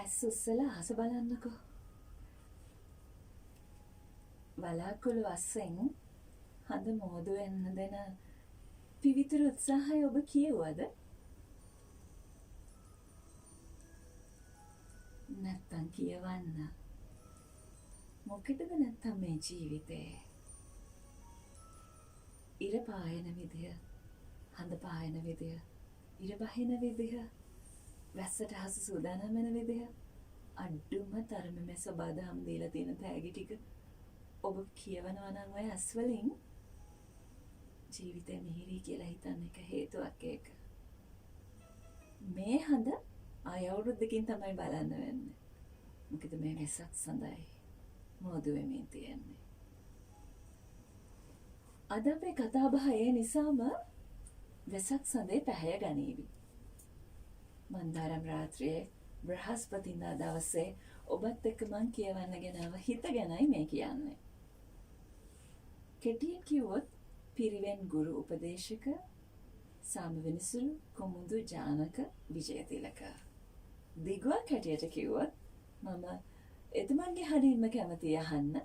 ඇස්සුස්සලා අහස බලන්නකෝ. වලාකුළු අස්සෙන් හඳ මෝදු වෙන්න දෙන පිවිතුරු උත්සාහය ඔබ කියුවද? නැත්තම් කියවන්න. මොකටද නැත්තම් මේ ජීවිතේ? ඉර පායන විදිය, හඳ පායන විදිය, ඉර බහින විදිය, වැස්සට හස සූදානම් වෙන විදිය, අඩුම තරමේ සබදාම් දීලා තියෙන තෑගි ටික ඔබ කියවනවා නම් ඔය ඇස් වලින් ජීවිතේ මිහිරි කියලා හිතන්න එක හේතුවක් ඒක. මේ හඳ ආය අවුරුද්දකින් තමයි බලන්න වෙන්නේ. මොකද මේ වෙසක් සඳයි මෝදු වෙමින් තියෙන්නේ. අද අපේ කතා බහ ඒ නිසාම වෙසක් සඳේ පැහැය ගනීවි. මන්දාරම් රාත්‍රියේ බ්‍රහස්පතින්දා දවසේ ඔබත් එක්ක මං කියවන්න ගෙනාව හිත ගැනයි මේ කියන්නේ. කෙටියෙන් කිව්වොත් පිරිවෙන් ගුරු උපදේශක සාමවෙනසුළු කොමුදු ජානක විජයතිලක. දිගුවක් හැටියට කිව්වොත් මම එතුමන්ගේ හඬින්ම කැමති අහන්න.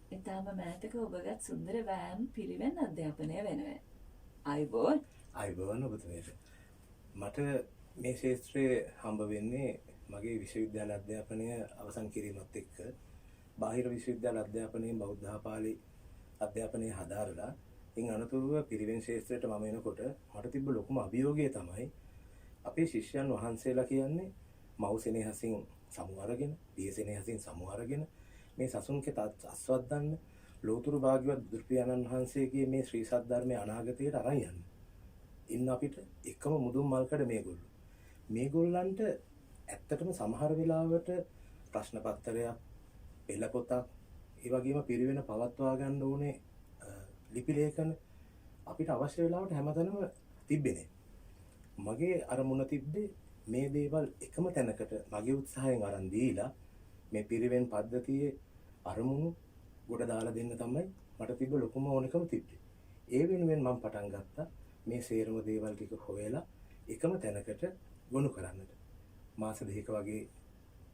ඊටාම මෑතක ඔබගත් සුන්දර වෑම් පිරිවෙන් අධ්‍යාපනය වෙනුවෙන්. අයිබෝන් ඔබතුමීට. මට මේ ශාස්ත්‍රයේ හම්බ වෙන්නේ මගේ විශ්වවිද්‍යාල අධ්‍යාපනය අවසන් කිරීමත් එක්ක බාහිර විශ්වවිද්‍යාල අධ්‍යාපනයෙන් බෞද්ධ පාලි අධ්‍යාපනය හදාරලා ඉන් අනතුරුව පිරිවෙන් ශාස්ත්‍රයට මම එනකොට මට තිබ්බ ලොකුම අභියෝගය තමයි අපේ ශිෂ්‍යයන් වහන්සේලා කියන්නේ මව්සෙනෙහසින් සමු අරගෙන, පියසෙනෙහසින් සමු අරගෙන මේ සසුන්කේ අස්වද්දන්න ලෝතුරු භාග්‍යවත් බුදුපියාණන් වහන්සේගේ මේ ශ්‍රී සද්ධර්මයේ අනාගතයට අරන් යන්න. ඉන්න අපිට එකම මුදුන් මල්කඩ මේගොල්ලෝ. මේගොල්ලන්ට ඇත්තටම සමහර වෙලාවට ප්‍රශ්න පත්‍රයක්, පෙළ පොතක්, ඒ වගේම පිරිවෙන පවත්වා ගන්න ඕනේ ලිපි ලේඛන අපිට අවශ්‍ය වෙලාවට හැමතැනම තිබෙන්නේ. මගේ අරමුණ තිබ්බේ මේ දේවල් එකම තැනකට මගේ උත්සාහයෙන් අරන් දීලා මේ පිරිවෙන් පද්ධතියේ අරමුණු ගොඩ දාලා දෙන්න තමයි මට තිබ්බ ලොකුම ඕනකම තිබ්බේ. ඒ වෙනුවෙන් මම පටන් ගත්තා මේ සේරම දේවල් ටික හොයලා එකම තැනකට ගොනු කරන්නට. මාස දෙකක වගේ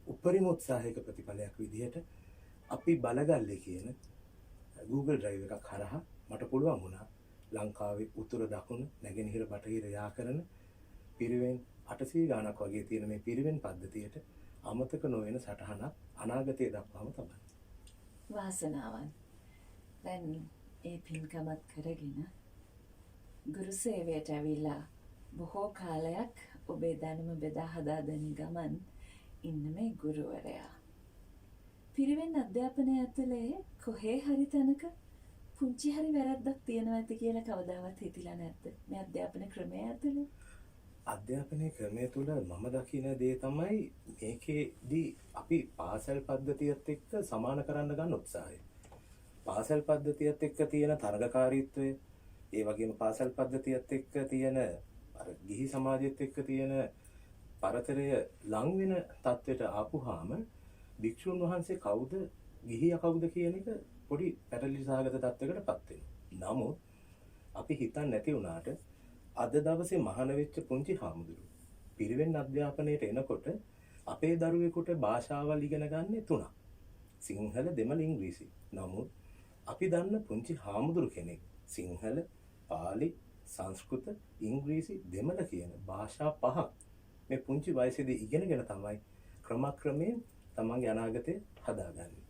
උපරිම උත්සාහයක ප්‍රතිඵලයක් විදිහට අපි බලගල්ලේ කියන Google Drive එකක් හරහා මට පුළුවන් වුණා ලංකාවේ උතුර දකුණ නැගෙනහිර බටහිර යා කරන පිරිවෙන් 800 ගණක් වගේ තියෙන මේ පිරිවෙන් පද්ධතියට අමතක නොවන සටහනක් අනාගතයේ දක්වාම තමයි. වාසනාවන්. දැන් ඒ පින්කමත් කරගෙන ගුරු සේවයට ඇවිල්ලා බොහෝ කාලයක් ඔබේ දැනුම බෙදා හදා දෙන ගමන් ඉන්න මේ ගුරුවරයා. පිරිවෙන් අධ්‍යාපනය ඇතුලේ කොහේ හරි තැනක පුංචි හරි වැරද්දක් තියෙනවා ඇති කියලා කවදාවත් හිතිලා නැද්ද? මේ අධ්‍යාපන ක්‍රමය ඇතුලේ? අධ්‍යාපනයේ ක්‍රමය තුළ මම දකින දේ තමයි මේකේදී අපි පාසල් පද්ධතියත් එක්ක සමාන කරන්න ගන්න උත්සාහය. පාසල් පද්ධතියත් එක්ක තියෙන තරගකාරීත්වය, ඒ වගේම පාසල් පද්ධතියත් එක්ක තියෙන අර ගිහි සමාජයත් එක්ක තියෙන පරතරය ලං වෙන තත්වයට ආපුහාම භික්ෂුන් වහන්සේ කවුද, ගිහියා කවුද කියන එක පොඩි පැටලි සහගත තත්වයකටපත් වෙනවා. නමුත් අපි හිතන්නේ නැති වුණාට අද දවසේ මහාන වෙච්ච පුංචි හාමුදුරුවෝ පිරිවෙන් අධ්‍යාපනයට එනකොට අපේ දරුවෙකුට භාෂාවල් ඉගෙන ගන්න තුනක්. සිංහල, දෙමළ, ඉංග්‍රීසි. නමුත් අපි දන්න පුංචි හාමුදුරු කෙනෙක් සිංහල, පාලි, සංස්කෘත, ඉංග්‍රීසි, දෙමළ කියන භාෂා පහක් මේ පුංචි වයසේදී ඉගෙනගෙන තමයි ක්‍රමක්‍රමයෙන් තමන්ගේ අනාගතය හදාගන්නේ.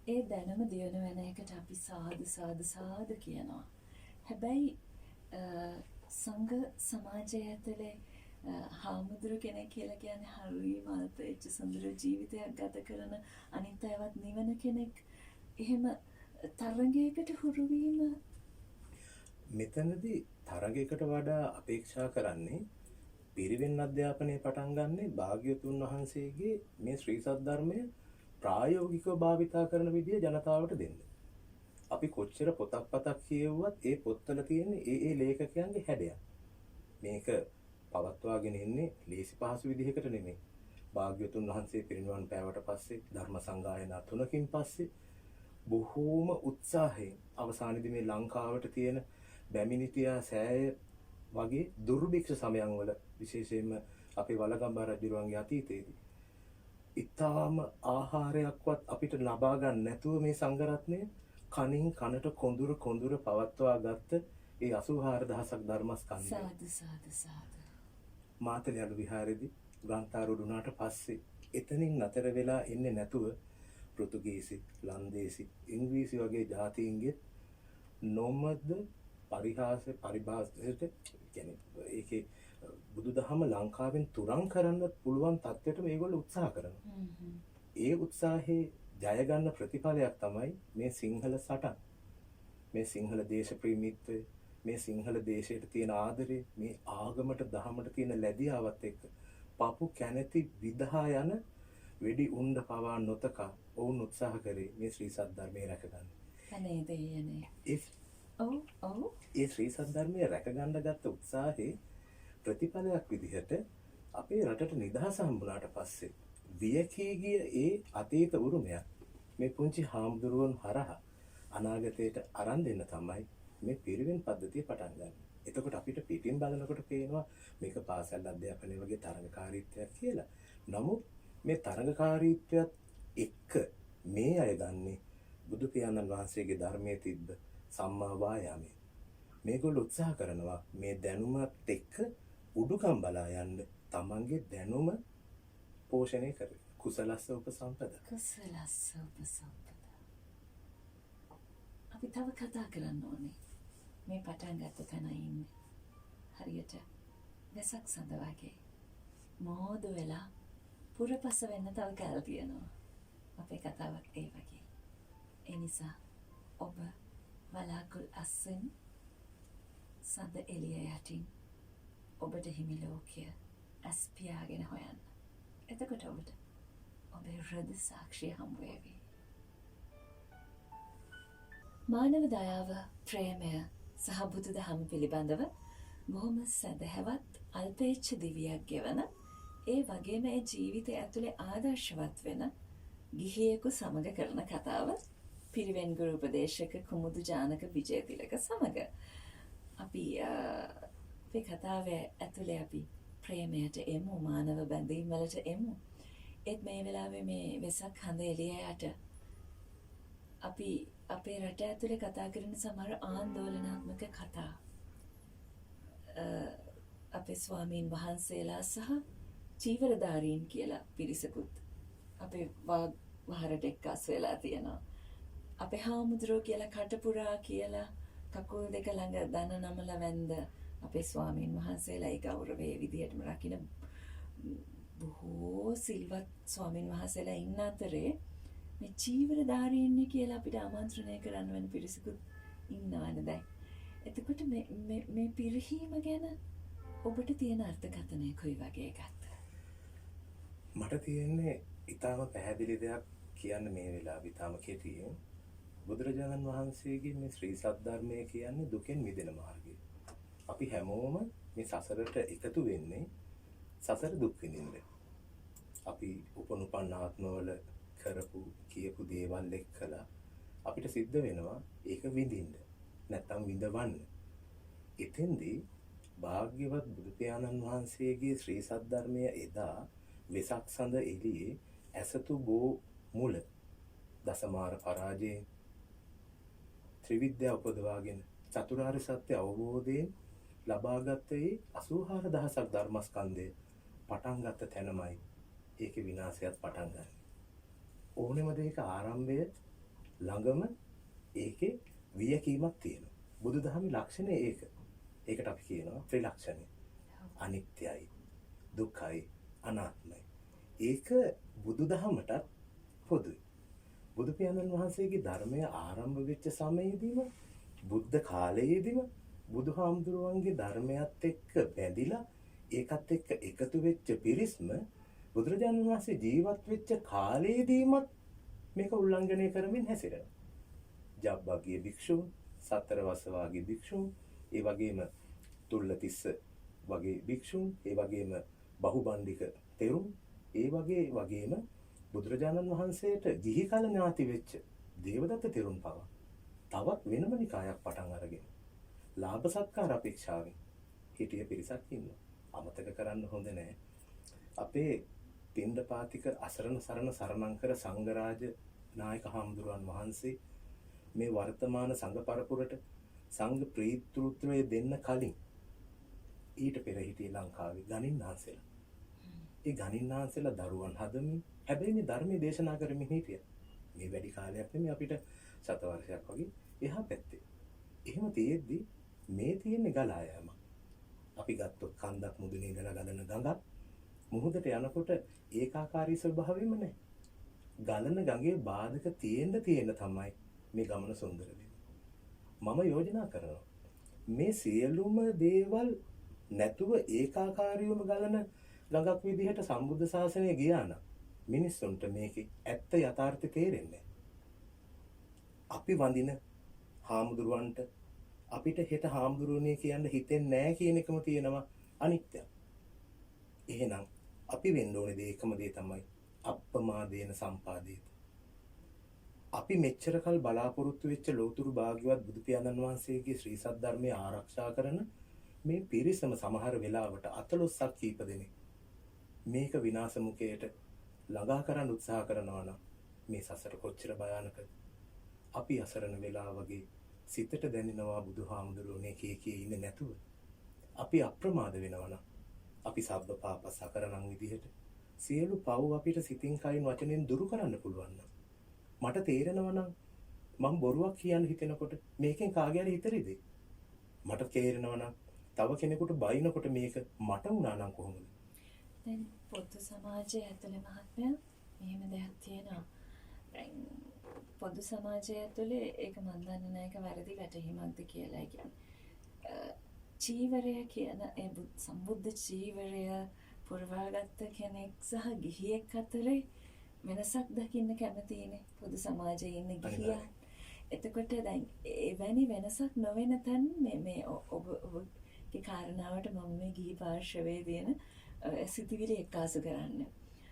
ඒ දැනුම දියුණු වෙන එකට අපි සාදු කියනවා. හැබැයි සංඝ සමාජය ඇතුලේ හාමුදුරු කෙනෙක් කියලා කියන්නේ හරිම අල්පෙච්ච සුන්දර ජීවිතයක් ගත කරන අනිත් අයවත් නිවන කෙනෙක්. එහෙම තරංගයකට හුරු වීම මෙතනදී තරගයකට වඩා අපේක්ෂා කරන්නේ පිරිවෙන් අධ්‍යාපනය පටන් ගන්නේ භාග්‍යවතුන් වහන්සේගේ මේ ශ්‍රී සද්ධර්මය ප්‍රායෝගිකව භාවිතා කරන විදිය ජනතාවට දෙන්න. අපි කොච්චර පොතක් පතක් කියවුවත් ඒ පොත්වල තියෙන ඒ ලේඛකයන්ගේ හැඩයක්. මේක පවත්වාගෙන ඉන්නේ ලේසි පහසු විදිහකට නෙමෙයි. භාග්‍යවතුන් වහන්සේ පිරිනිවන් පෑවට පස්සේ ධර්ම සංගායනා 3කින් පස්සේ බොහෝම උත්සාහයෙන් අවසානයේදී මේ ලංකාවට තියෙන බැමිණිටියා සෑය වගේ දුර්භික්ෂ සමයන් වල විශේෂයෙන්ම අපේ වලගම්බා රජුරුවන්ගේ අතීතයේදී ඊටාම ආහාරයක්වත් අපිට ලබා ගන්න නැතුව මේ සංඝරත්නය කනින් කනට කොඳුර පවත්වා ගත්ත ඒ 84000ක් ධර්මස්කන්ධය සාදු සාදු සාදු. මාතලයලු විහාරෙදී ගාන්තාරෝඩ උනාට පස්සේ එතනින් නතර වෙලා ඉන්නේ නැතුව පෘතුගීසි, ලන්දේසි, ඉංග්‍රීසි වගේ ජාතීන්ගේ නොමද පරිහාස පරිභාෂයට කියන්නේ ඒකේ බුදුදහම ලංකාවෙන් තුරන් කරන්න පුළුවන් තත්ත්වයට මේගොල්ලෝ උත්සාහ කරනවා. ඒ උත්සාහයේ ජය ගන්න ප්‍රතිඵලයක් තමයි මේ සිංහල සටන්. මේ සිංහල දේශ ප්‍රේමීත්වය, මේ සිංහල දේශයට තියෙන ආදරය, මේ ආගමට දහමට තියෙන ලැබියාවත් එක්ක පපු කැනැති විදහා යන වෙඩි උණ්ඩ පවා නොතකා ඔවුන් උත්සාහ කරේ මේ ශ්‍රී සද්ධර්මයේ රැකගන්න. අනේ දෙයනේ. ඒ ශ්‍රී සද්ධර්මයේ රැකගන්න ගත්ත උත්සාහේ ප්‍රතිඵලයක් විදිහට අපේ රටට නිදහස හම්බුනාට පස්සේ වියකී ගිය ඒ අතීත උරුමයක් මේ පුංචි හාමුදුරුවන් හරහා අනාගතයට අරන් දෙන්න තමයි මේ පිරිවෙන් පද්ධතිය පටන් ගන්න. එතකොට අපිට පිටින් බලනකොට පේනවා මේක පාසල් අධ්‍යාපනය වගේ තරඟකාරීත්වයක් කියලා. නමුත් මේ තරඟකාරීත්වයත් එක්ක මේ අය ගන්නේ බුදු පියාණන් වහන්සේගේ ධර්මයේ තිබ්බ සම්මා වායාමය. මේගොල්ලෝ උත්සාහ කරනවා මේ දැනුමත් එක්ක උඩුකම් බලා යන්න තමන්ගේ දැනුම පෝෂණය කර කුසලස්ස උපසම්පදා. කුසලස්ස උපසම්පදා. අපි තව කතා කරන්න ඕනේ. මේ පටන් ගත්ත තැන ඉන්නේ. හරියට වෙසක් සඳ වගේ. මෝදු වෙලා පුරපස වෙන්න තව කල් තියෙනවා. අපේ කතාවක් ඒ වගේ. ඒ නිසා ඔබ වලාකුල් අස්සෙන් සඳ එළිය යටින් ඔබට හිමි ලෝකය ඇස් පියාගෙන හොයන්න. එතකොට ඔබට ඔබේ හෘද සාක්ෂිය හම්බ වේවි. මානව දයාව, ප්‍රේමය සහ බුදුදහම පිළිබඳව බොහොම සැදැහැවත් අල්පේච්ඡ දිවියක් ගෙවන, ඒ වගේම ඒ ජීවිතය ඇතුලේ ආදර්ශවත් වෙන ගිහියෙකු සමග කරන කතාව පිරිවෙන් ගුරු උපදේශක කුමුදු ජානක විජයතිලක සමග. අපි අපේ කතාවේ ඇතුලේ අපි ප්‍රේමයට එමු, මානව බැඳීම් වලට එමු. ඒත් මේ වෙලාවේ මේ වෙසක් හඳ එළිය යට අපි අපේ රට ඇතුලේ කතා කරන සමහර ආందోලනාත්මක කතා. අපේ ස්වාමීන් වහන්සේලා සහ චීවරධාරීන් කියලා පිරිසකුත් අපේ වහරට එක්කස් වෙලා තියෙනවා. අපේ හාමුදුරුවෝ කියලා කටපුරා කියලා කකුල් දෙක ළඟ දන නමල වැන්ද අපේ ස්වාමීන් වහන්සේලා ඒ ගෞරවයේ විදිහටම රකින්න බොහෝ සිල්වත් ස්වාමීන් වහන්සේලා ඉන්න අතරේ මේ චීවරධාරීන් කියලා අපිට ආමන්ත්‍රණය කරන්න වෙන පිරිසකුත් ඉන්නවනේ දැන්. එතකොට මේ පිරිහීම ගැන ඔබට තියෙන අර්ථකථනය කොයි වගේ එකක්ද? මට තියෙන්නේ ඊටාම පැහැදිලි දෙයක් කියන්න මේ වෙලාවේ ඊටාම කෙටියෙන්. බුදුරජාණන් වහන්සේගේ මේ ශ්‍රී සද්ධර්මය කියන්නේ දුකෙන් මිදෙන මාර්ගය. අපි හැමෝම මේ සසරට එකතු වෙන්නේ සසර දුක් විඳින්න. අපි උපනුපන් ආත්මවල කරපු කියපු දේවල් එක්කලා අපිට සිද්ධ වෙනවා ඒක විඳින්න. නැත්තම් විඳවන්න. එතෙන්දී භාග්‍යවත් බුදු පියාණන් වහන්සේගේ ශ්‍රී සද්ධර්මය එදා වෙසක් සඳ එළියේ ඇසතු බෝ මුල දසමාර පරාජයෙන් ත්‍රිවිද්‍යා උපදවාගෙන චතුරාර්ය සත්‍ය අවබෝධයෙන් ලබාගත් ඒ 84000ක් ධර්මස්කන්ධය පටන් ගත්ත තැනමයි ඒකේ විනාශයත් පටන් ගන්න. ඕනෙම දෙයක ආරම්භය ළඟම ඒකේ වියකීමක් තියෙනවා. බුදුදහමේ ලක්ෂණය ඒක. ඒකට අපි කියනවා ත්‍රිලක්ෂණය. අනිත්‍යයි, දුක්ඛයි, අනාත්මයි. ඒක බුදුදහමටත් පොදුයි. බුදු පියාණන් වහන්සේගේ ධර්මය ආරම්භ වෙච්ච සමයේදීම බුද්ධ කාලයේදීම බුදුහාමුදුරුවන්ගේ ධර්මයත් එක්ක බැඳිලා ඒකත් එක්ක එකතු වෙච්ච පිරිස්ම බුදුරජාණන් වහන්සේ ජීවත් වෙච්ච කාලයේදීමත් මේක උල්ලංඝනය කරමින් හැසිරෙනවා. ජබ්බගිය භික්ෂුන්, සතරවසවාගේ භික්ෂුන්, ඒ වගේම තුල්ලතිස්ස වගේ භික්ෂුන්, ඒ වගේම බහුබණ්ඩික තෙරුන්, ඒ වගේම බුදුරජාණන් වහන්සේට ගිහි කල ඥාති වෙච්ච දේවදත්ත තෙරුන් පවා තවත් වෙනම නිකායක් පටන් අරගෙන ලාභ සත්කාර අපේක්ෂාවෙන් හිටිය පිරිසක් ඉන්නවා. අමතක කරන්න හොඳ නැහැ. අපේ පිණ්ඩපාතික අසරණ සරණ සරණංකර සංඝරාජ නායක හාමුදුරුවන් වහන්සේ මේ වර්තමාන සංඝ පරපුරට සංඝ ප්‍රීතෘත්වය දෙන්න කලින් ඊට පෙර හිටියේ ලංකාවේ ගණින්නාන්සෙලා. ඒ ගණින්නාන්සෙලා දරුවන් හදමින් හැබැයි මේ ධර්මයේ දේශනා කරමින් හිටියා. මේ වැඩි කාලයක් නෙමෙයි අපිට සත වර්ෂයක් වගේ එහා පැත්තේ. එහෙම තියෙද්දි මේ තියෙන්නේ ගලා යෑම. අපි ගත්තොත් කන්දක් මුදුනේ ඉඳලා ගලන ගඟක් මුහුදට යනකොට ඒකාකාරී ස්වභාවයෙම නැහැ. ගලන ගඟේ බාධක තියෙන්න තමයි මේ ගමන සුන්දර වෙන්නේ. මම යෝජනා කරනවා මේ සියලුම දේවල් නැතුව ඒකාකාරීවම ගලන ගඟක් විදිහට සම්බුද්ධ ශාසනය ගියා නම් මිනිස්සුන්ට මේකේ ඇත්ත යථාර්ථය තේරෙන්නේ අපි වඳින හාමුදුරුවන්ට අපිට හෙට හාමුදුරුවනේ කියන්න හිතෙන්නේ නැහැ කියන එකම තියෙනවා අනිත්‍යය. එහෙනම් අපි වෙන්න ඕනේ දේ එකම දේ තමයි අප්පමාදේන සම්පාදේත. අපි මෙච්චර කල් බලාපොරොත්තු වෙච්ච ලෝතුරු භාග්‍යවත් බුදු පියාණන් වහන්සේගේ ශ්‍රී සද්ධර්මයේ ආරක්ෂා කරන මේ පිරිසම සමහර වෙලාවට අතලොස්සක් කීප දෙනෙක් මේක විනාශ මුඛයට ළඟා කරන්න උත්සාහ කරනවා නම් මේ සසර කොච්චර භයානකද. අපි අසරණ වෙලා වගේ සිතට දැනෙනවා බුදුහාමුදුරුවනේ කී ඉන්නේ නැතුව. අපි අප්‍රමාද වෙනවා නම් අපි සබ්බ පාපස් අකරණම් විදිහට සියලු පව් අපිට සිතින් කයින් වචනෙන් දුරු කරන්න පුළුවන් නම් මට තේරෙනවා නම් මම බොරුවක් කියන්න හිතෙනකොට මේකෙන් කාගේ හරි හිතරිද? මට තේරෙනවා නම් තව කෙනෙකුට බයිනකොට මේක මට වුණා නම් කොහොමද? දැන් පොදු සමාජයේ ඇතුලේ මහත්මයා මෙහෙම දෙයක් තියෙනවා. දැන් පොදු සමාජය ඇතුලේ ඒක මන් දන්නේ නැහැ ඒක වැරදි වැටහීමක්ද කියලා. කියන්නේ චීවරය කියන ඒ සම්බුද්ධ චීවරය පුරවාගත්ත කෙනෙක් සහ ගිහියෙක් අතරේ වෙනසක් දකින්න කැමතිනේ පොදු සමාජයේ ඉන්න ගිහියා. එතකොට දැන් එවැනි වෙනසක් නොවන තැන් මේ ඔබගේ කාරණාවට මම මේ ගිහි පාර්ශවයේ දෙන සිතිවිලි එක්කාසු කරන්න.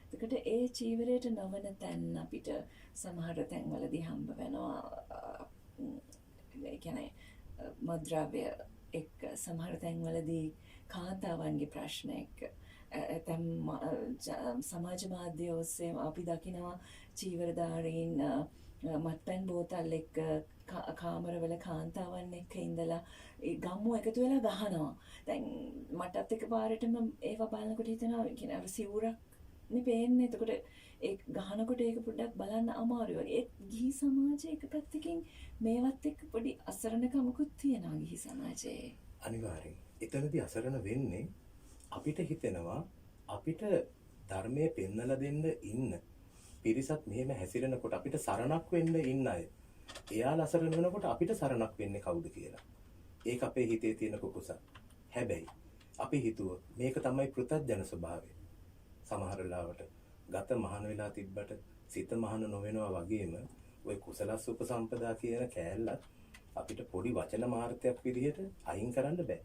එතකොට ඒ චීවරයට නොවන තැන් අපිට සමහර තැන්වලදී හම්බ වෙනවා. ඒ කියන්නේ මද්ද්‍රව්‍ය එක්ක සමහර තැන්වලදී කාන්තාවන්ගේ ප්‍රශ්න එක්ක සමාජ මාධ්‍ය ඔස්සේ අපි දකිනවා චීවරධාරීන් මත්පැන් බෝතල් එක්ක කාමරවල කාන්තාවන් එක්ක ඉඳලා ඒ ගම්මු එකතු වෙලා ගහනවා. දැන් මටත් එකපාරටම ඒවා බලනකොට හිතෙනවා කියන අර සිවුරක් නේ පේන්නේ. එතකොට ඒ ගහනකොට ඒක පොඩ්ඩක් බලන්න අමාරුයි වගේ. ඒ ගිහි සමාජයේ එක පැත්තකින් මේවත් එක්ක පොඩි අසරණකමකුත් තියෙනවා ගිහි සමාජයේ. අනිවාර්යෙන්. එතනදී අසරණ වෙන්නේ අපිට හිතෙනවා අපිට ධර්මයේ පෙන්වලා දෙන්න ඉන්න පිරිසත් මෙහෙම හැසිරෙනකොට අපිට සරණක් වෙන්න ඉන්න අය. එයාලා අසරණ වෙනකොට අපිට සරණක් වෙන්නේ කවුද කියලා. ඒක අපේ හිතේ තියෙන කුකුසක්. හැබැයි අපි හිතුව මේක තමයි පෘථග්ජන ස්වභාවය. සමහර වෙලාවට ගත මහාන වෙලා තිබ්බට සිත මහාන නොවෙනවා වගේම ওই කුසලස් උපසම්පදා කියන කෑල්ලත් අපිට පොඩි වචන මාර්ථයක් විදිහට අයින් කරන්න බෑ.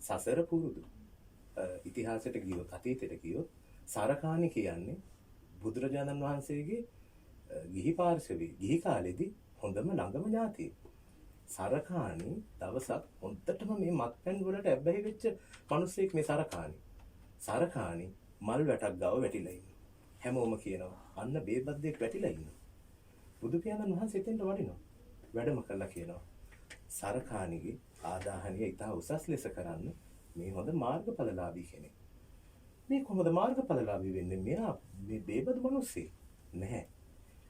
සසර පුරුදු. ඉතිහාසයට ගියොත් අතීතයට ගියොත් සරකාණි කියන්නේ බුදුරජාණන් වහන්සේගේ ගිහි පාර්ශවයේ ගිහි කාලෙදී හොඳම ළඟම ඥාතිය. සරකාණි දවසක් හොන්දටම මේ මත්පැන් වලට ඇබ්බැහි වෙච්ච මිනිස්සෙක් මේ සරකාණි. සරකාණි මල් වැටක් ගාව වැටිලා ඉන්නවා. හැමෝම කියනවා අන්න බේබද්දෙක් වැටිලා ඉන්නවා. බුදු පියාණන් වහන්සේ එතෙන්ට වඩිනවා. වැඩම කළා කියනවා සරකාණිගේ ආදාහනිය ඉතා උසස් ලෙස කරන්න මේ හොඳ මාර්ගඵලලාභී කෙනෙක්. මේ කොහොමද මාර්ගඵලලාභී වෙන්නේ? මෙයා මේ බේබදු මිනිස්සෙක් නැහැ.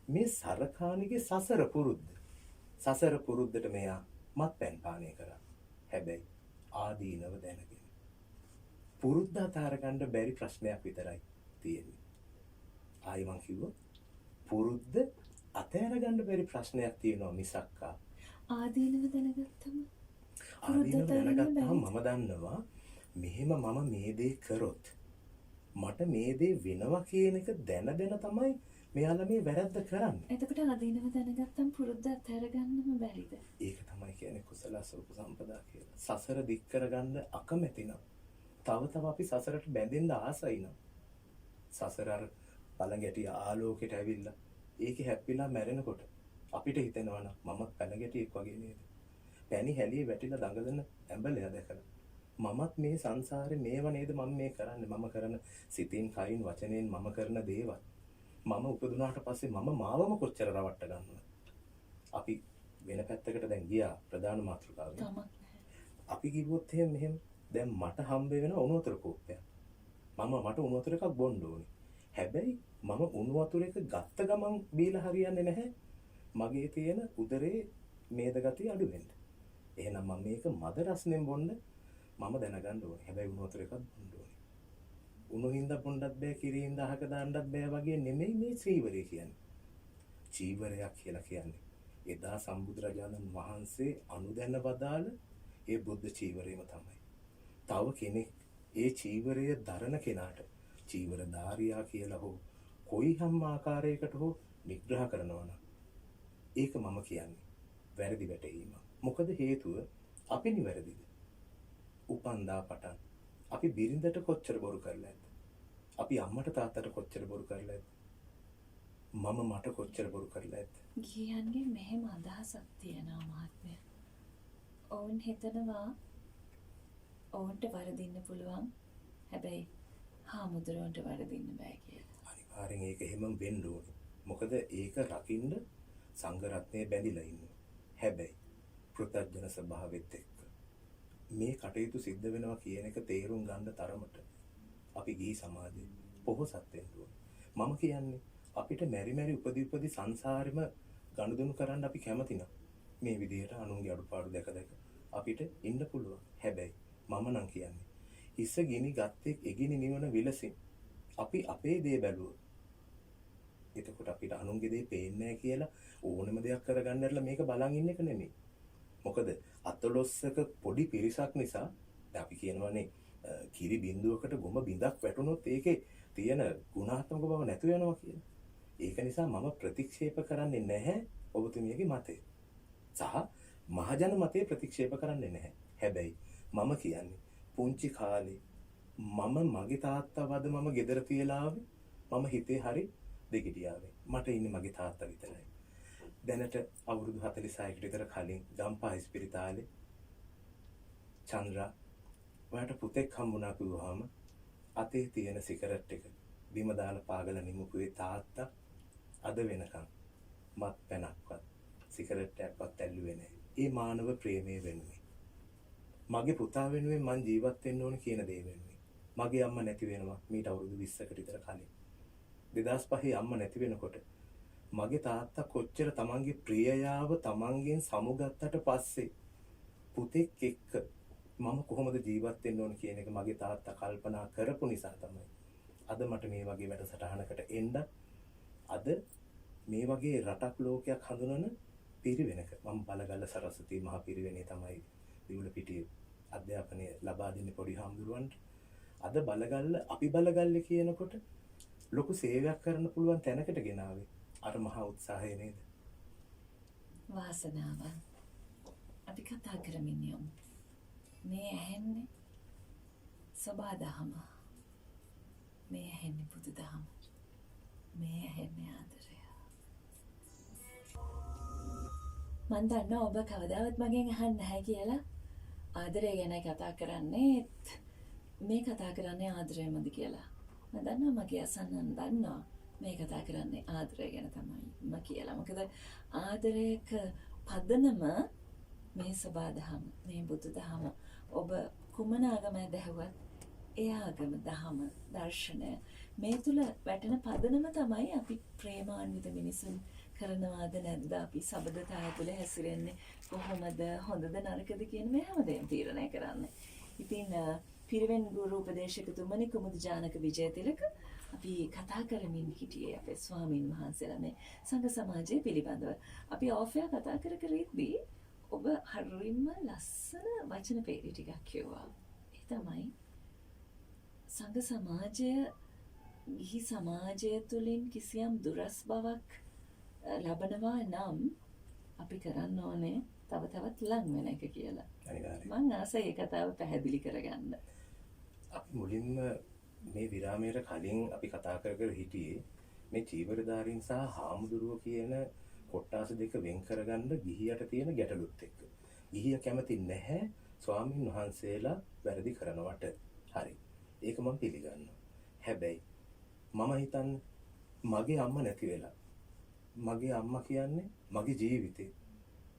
මේ සරකාණිගේ සසර පුරුද්ද. සසර පුරුද්දට මෙයා මත්පැන් පානය කරා. හැබැයි ආදීනව දැනගෙන. පුරුද්ද අතාර ගන්න බැරි ප්‍රශ්නයක් විතරයි තියෙන්නේ. ආයි මං කිව්වා පුරුද්ද අතෑර ගන්න බැරි ප්‍රශ්නයක් තියෙනවා මිසක්කා ආදීනව දැනගත්තම ආදීනව දැනගත්තාම මම දන්නවා මෙහෙම මම මේ දේ කරොත් මට මේ දේ වෙනවා කියන එක දැන තමයි මෙයාලා මේ වැරද්ද කරන්නේ. එතකොට ආදීනව දැනගත්තම පුරුද්ද අතෑර ගන්නම බැරිද? ඒක තමයි කියන්නේ කුසල සම්පදා කියලා. සසර දික් කරගන්න අකමැති නම් තව අපි සසරට බැඳෙන්න ආසයි නම් සසර අර පළඟැටි ආලෝකයට ඇවිල්ලා ඒකේ හැප්පිලා මැරෙනකොට අපිට හිතෙනවා නම් මම පළඟැටියෙක් වගේ නේද? පැණි හැලියේ වැටිලා දඟලන ඇඹලයා දැකලා මමත් මේ සංසාරේ මේව නේද මම මේ කරන්නේ. මම කරන සිතින් කයින් වචනෙන් මම කරන දේවල්. මම උපදුනාට පස්සේ මම මාවම කොච්චර රවට්ට ගන්නවද? අපි වෙන පැත්තකට දැන් ගියා ප්‍රධාන මාතෘකාවේ. තමක් අපි කිව්වොත් එහෙම දැන් මට හම්බ වෙන උණු වතුර කෝප්පයක්. මට උණු වතුර එකක් බොන්න ඕනේ. හැබැයි මම උණු වතුර එක ගත්ත ගමන් බීලා හරියන්නේ නැහැ. මගේ තියෙන උදරේ මේද ගතිය අඩු වෙන්න. එහෙනම් මම මේක මද රසෙන් බොන්න මම දැනගන්න ඕනේ. හැබැයි උණු වතුර එකක් බොන්න ඕනේ. උණු හින්දා බොන්නත් බෑ, කිරි හින්දා අහක දාන්නත් බෑ වගේ නෙමෙයි මේ චීවරය කියන්නේ. චීවරයක් කියලා කියන්නේ එදා සම්බුදුරජාණන් වහන්සේ අනුදැන වදාළ ඒ බුද්ධ චීවරයම තමයි. තව කෙනෙක් ඒ චීවරය දරන කෙනාට චීවරධාරියා කියලා හෝ කොයි හැම ආකාරයකට හෝ නිග්‍රහ කරනවා නම් ඒක මම කියන්නේ වැරදි වැටීම. මොකද හේතුව අපි නිවැරදිද? උපන්දා පටන් අපි බිරිඳට කොච්චර බොරු කරලා ඇද්ද? අපි අම්මට තාත්තට කොච්චර බොරු කරලා ඇද්ද? මම මට කොච්චර බොරු කරලා ඇද්ද? ගියන්ගේ මෙහෙම අදහසක් තියෙනවා මහත්මයා. ඔවුන් හිතනවා ඔවුන්ට වරදින්න පුළුවන්. හැබැයි හාමුදුරුවන්ට වරදින්න බෑ කියලා. අනිවාර්යෙන් ඒක එහෙම වෙන්න ඕනේ. මොකද ඒක රකින්න සංඝ රත්නයේ බැඳිලා ඉන්නවා. හැබැයි පෘථග්ජන ස්වභාවෙත් එක්ක මේ කටයුතු සිද්ධ වෙනවා කියන එක තේරුම් ගන්න තරමට අපි ගිහි සමාජයේ පොහොසත් වෙන්න ඕනේ. මම කියන්නේ අපිට මෙරි උපදී සංසාරෙම ගනුදෙනු කරන්න අපි කැමති නම් මේ විදිහට අනුන්ගේ අඩුපාඩු දැක අපිට ඉන්න පුළුවන්. හැබැයි මම නම් කියන්නේ හිස ගිනි ගත්තේ එගිනි නිවන විලසින් අපි අපේ දේ බැලුවොත් එතකොට අපිට අනුන්ගේ දේ පේන්නේ නැහැ කියලා ඕනම දෙයක් කරගන්නදලා මේක බලන් ඉන්න එක නෙමෙයි. මොකද අතලොස්සක පොඩි පිරිසක් නිසා දැන් අපි කියනවානේ කිරි බින්දුවකට ගොම බින්දක් වැටුනොත් ඒකේ තියෙන ගුණාත්මක බව නැතු වෙනවා කියලා. ඒක නිසා මම ප්‍රතික්ෂේප කරන්නේ නැහැ ඔබතුමියගේ මතය. සහ මහජන මතය ප්‍රතික්ෂේප කරන්නේ නැහැ. හැබැයි මම කියන්නේ පුංචි කාලේ මම මගේ තාත්තා වද මම ගෙදර තියලා ආවේ. මම හිතේ හරි දෙගිඩියාවේ. මට ඉන්නේ මගේ තාත්තා විතරයි. දැනට අවුරුදු 46කට විතර කලින් ගම්පහ ඉස්පිරිතාලේ චන්ද්‍රා ඔයාට පුතෙක් හම්බුණා කිව්වහම අතේ තියෙන සිගරට් එක බිම දාලා පාගල නිමුකුවේ තාත්තා අද වෙනකන් මත් පැනක්වත් සිගරට් එකක්වත් ඇල්ලුවේ නැහැ. ඒ මානව ප්‍රේමයේ වෙනුවෙන් මගේ පුතා වෙනුවෙන් මං ජීවත් වෙන්න ඕන කියන දේ වෙනුවෙන් මගේ අම්මා නැති වෙනවා මීට අවුරුදු 20කට විතර කලින් 2005 අම්මා නැති වෙනකොට මගේ තාත්තා කොච්චර තමන්ගේ ප්‍රියයාව තමන්ගෙන් සමුගත්තට පස්සේ පුතෙක් එක්ක මම කොහොමද ජීවත් වෙන්න ඕන කියන එක මගේ තාත්තා කල්පනා කරපු නිසා තමයි අද මට මේ වගේ වැඩසටහනකට එන්න අද මේ වගේ රටක් ලෝකයක් හඳුනන පිරිවෙනක මම බලගල්ල සරස්වති මහ පිරිවෙනේ තමයි දිවුලපිටියේ අධ්‍යාපනය ලබා දෙන්නේ පොඩි හාමුදුරුවන්ට. අද බලගල්ල අපි බලගල්ල කියනකොට ලොකු සේවයක් කරන්න පුළුවන් තැනකට ගෙනාවේ අර මහා උත්සාහය නේද? වාසනාව. අපි කතා කරමින් යමු. මේ ඇහෙන්නේ සබාදහම. මේ ඇහෙන්නේ බුදුදහම. මේ ඇහෙන්නේ ආදරය. මන් දන්නවා ඔබ කවදාවත් මගෙන් අහන්නේ නැහැ කියලා. ආදරය ගැන කතා කරන්නේ මේ කතා කරන්නේ ආදරයමද කියලා. මම දන්නවා මගේ අසන්නන් දන්නවා මේ කතා කරන්නේ ආදරය ගැන තමයි කියලා. මොකද ආදරයක පදනම මේ සබාදහම, මේ බුදුදහම. ඔබ කුමන ආගමක්ද ඇහුවත් ඒ ආගම, දහම, දර්ශනය මේ තුල වැටෙන පදනම තමයි අපි ප්‍රේමාන්විත මිනිසුන් කරනවාද නැද්ද, අපි සබදතාය තුළ හැසිරෙන්නේ කොහොමද, හොඳද නරකද කියන මේ හැමදේම තීරණය කරන්නේ. ඉතින් පිරිවෙන් ගුරු උපදේශකතුමනි කුමුදු ජානක විජයතිලක අපි කතා කරමින් හිටියේ අපේ ස්වාමීන් වහන්සේලා මේ සංඝ සමාජය පිළිබඳව. අපි ඕෆයා කතා කර ඉද්දී ඔබ හරිම ලස්සන වචන පෙළි ටිකක් කිව්වා. ඒ තමයි සංඝ සමාජය ගිහි සමාජය තුළින් කිසියම් දුරස් බවක් ලබනවා නම් අපි කරන්න ඕනේ තව තවත් ලං වෙන එක කියලා. මම ආසයි ඒ කතාව පැහැදිලි කරගන්න. අපි මුලින්ම මේ විරාමයට කලින් අපි කතා කර හිටියේ මේ චීවරධාරීන් සහ හාමුදුරුවෝ කියන කොට්ටාස දෙක වෙන් කරගන්න ගිහියට තියෙන ගැටලුත් එක්ක. ගිහිය කැමති නැහැ ස්වාමින් වහන්සේලා වැරදි කරනවට. හරි. ඒක මම පිළිගන්නවා. හැබැයි මම හිතන්නේ මගේ අම්මා නැති වෙලා මගේ අම්මා කියන්නේ මගේ ජීවිතේ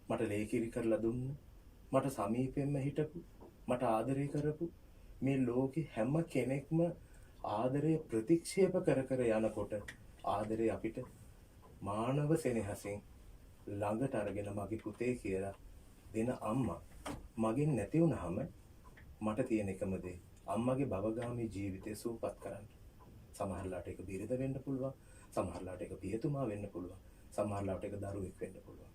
මට ලේකිරි කරලා දුන්න, මට සමීපෙන්ම හිටපු, මට ආදරය කරපු මේ ලෝකේ හැම කෙනෙක්ම ආදරය ප්‍රතික්ෂේප කර කර යනකොට ආදරය අපිට මානව සෙනෙහසින් ළඟට අරගෙන මගේ පුතේ කියලා දෙන අම්මා මගෙන් නැති වුනහම මට තියෙන එකම දේ අම්මගේ භවගාමී ජීවිතය සූපපත් කරන්න. සමහරලාට ඒක බිරිඳ වෙන්න පුළුවන්, සමහරලාට ඒක පියතුමා වෙන්න පුළුවන්, සමහරලාට ඒක දරුවෙක් වෙන්න පුළුවන්.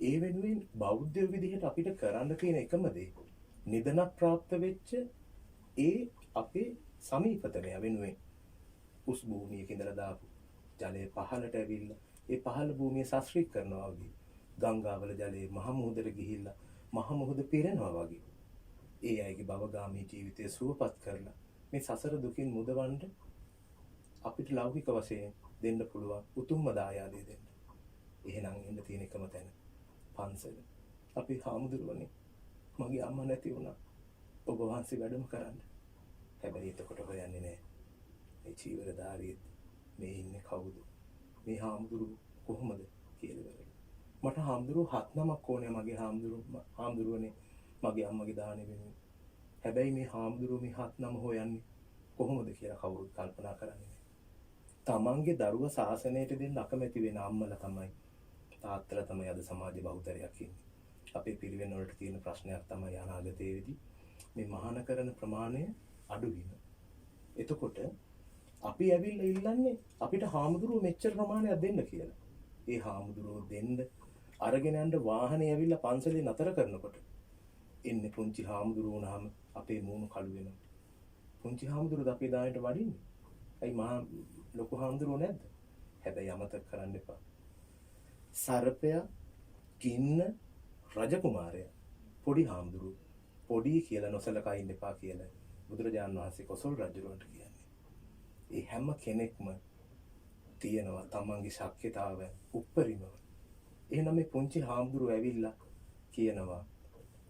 ඒ වෙනුවෙන් බෞද්ධ විදිහට අපිට කරන්න තියෙන එකම දේ නිදනක් ප්‍රාප්ත වෙච්ච ඒ අපේ සමීපතමය වෙනුවෙන් උස් භූමියක ඉඳලා දාපු ජලය පහළට ඇවිල්ලා ඒ පහළ භූමිය සශ්‍රීක කරනවා වගේ ගංගාවල ජලය මහ මුහුදට ගිහිල්ලා මහ මුහුද පිරෙනවා වගේ ඒ අයගේ භවගාමී ජීවිතය සුවපත් කරලා මේ සසර දුකින් මුදවන්න අපිට ලෞකික වශයෙන් දෙන්න පුළුවන් උතුම්ම දායාදය දෙන්න. එහෙනම් ඉන්න තියෙන එකම තැන පන්සල. අපි හාමුදුරුවනේ මගේ අම්මා නැති වුණා. ඔබ වහන්සේ වැඩම කරන්න. හැබැයි එතකොට හොයන්නේ නැහැ. මේ චීවරධාරියෙක් මේ ඉන්නේ කවුද? මේ හාමුදුරුවෝ කොහොමද කියලා බලන්න. මට හාමුදුරුවෝ 7 නමක් ඕනේ මගේ හාමුදුරුවනේ මගේ අම්මගේ දානෙ වෙනුවෙන්. හැබැයි මේ හාමුදුරුවෝ මේ 7 නම හොයන්නේ කොහොමද කියලා කවුරුත් කල්පනා කරන්නේ නැහැ. තමන්ගේ දරුවා ශාසනයට දෙන්න අකමැති වෙන අම්මලා තමයි තාත්තලා තමයි අද සමාජයේ බහුතරයක් ඉන්නේ. අපේ පිරිවෙන් වලට තියෙන ප්‍රශ්නයක් තමයි අනාගතයේදී මේ මහාන කරන ප්‍රමාණය අඩු වීම. එතකොට අපි ඇවිල්ලා ඉල්ලන්නේ අපිට හාමුදුරුවෝ මෙච්චර ප්‍රමාණයක් දෙන්න කියලා. ඒ හාමුදුරුවෝ දෙන්න අරගෙන යන්න වාහනේ ඇවිල්ලා පන්සලේ නතර කරනකොට එන්නේ පුංචි හාමුදුරුවෝ වුණාම අපේ මූණු කළු වෙනවා. පුංචි හාමුදුරුවෝ අපේ දායට වඩින්නේ. අයි මහා ලොකු හාමුදුරුවෝ නැද්ද? හැබැයි අමතක කරන්න එපා. සර්පයා, ගින්න, රජකුමාරයා, පොඩි හාමුදුරුවෝ පොඩි කියලා නොසලකා ඉන්න එපා කියලා බුදුරජාණන් වහන්සේ කොසල් රජුරවන්ට කියන්නේ. ඒ හැම කෙනෙක්ම තියෙනවා තමන්ගේ ශක්්‍යතාව උප්පරිමව. එහෙනම් මේ පුංචි හාමුදුරුවෝ ඇවිල්ලා කියනවා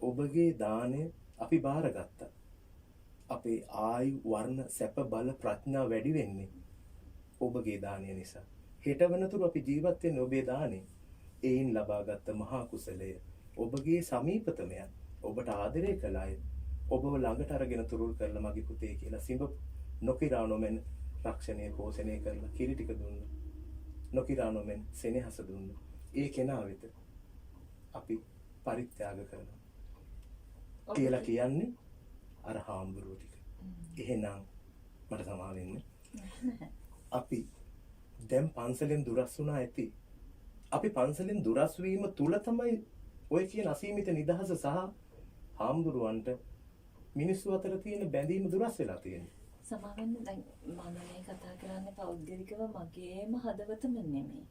ඔබගේ දාණය අපි බාරගත්තා. අපේ ආයු වර්ණ සැප බල ප්‍රඥා වැඩි වෙන්නේ ඔබගේ දාණය නිසා. හෙට වෙනතුරු අපි ජීවත් වෙන්නේ ඔබේ දාණය. ඒයින් ලබාගත් මහා කුසලය ඔබගේ සමීපතමයන් ඔබට ආදරය කළ අය ඔබව ළඟට අරගෙන තුරුල් කරලා මගේ පුතේ කියලා සිඹ නොකිරා නොමෙන් රක්ෂණය පෝෂණය කරලා කිරි ටික දුන්නා. නොකිරා නොමෙන් සෙනෙහස දුන්නා. ඒ කෙනා වෙත අපි පරිත්‍යාග කරනවා කියලා කියන්නේ අර හාමුදුරුවෝ ටික. එහෙනම් මට සමා වෙන්න. අපි දැන් පන්සලෙන් දුරස් වුණා ඇති. අපි පන්සලෙන් දුරස් වීම තුල තමයි ඔය කියන අසීමිත නිදහස සහ හාමුදුරුවන්ට මිනිස්සු අතර තියෙන බැඳීම දුරස් වෙලා තියෙන්නේ. සමාවෙන්න දැන් මම මේ කතා කරන්නේ පෞද්ගලිකව මගේම හදවතම නෙමෙයි.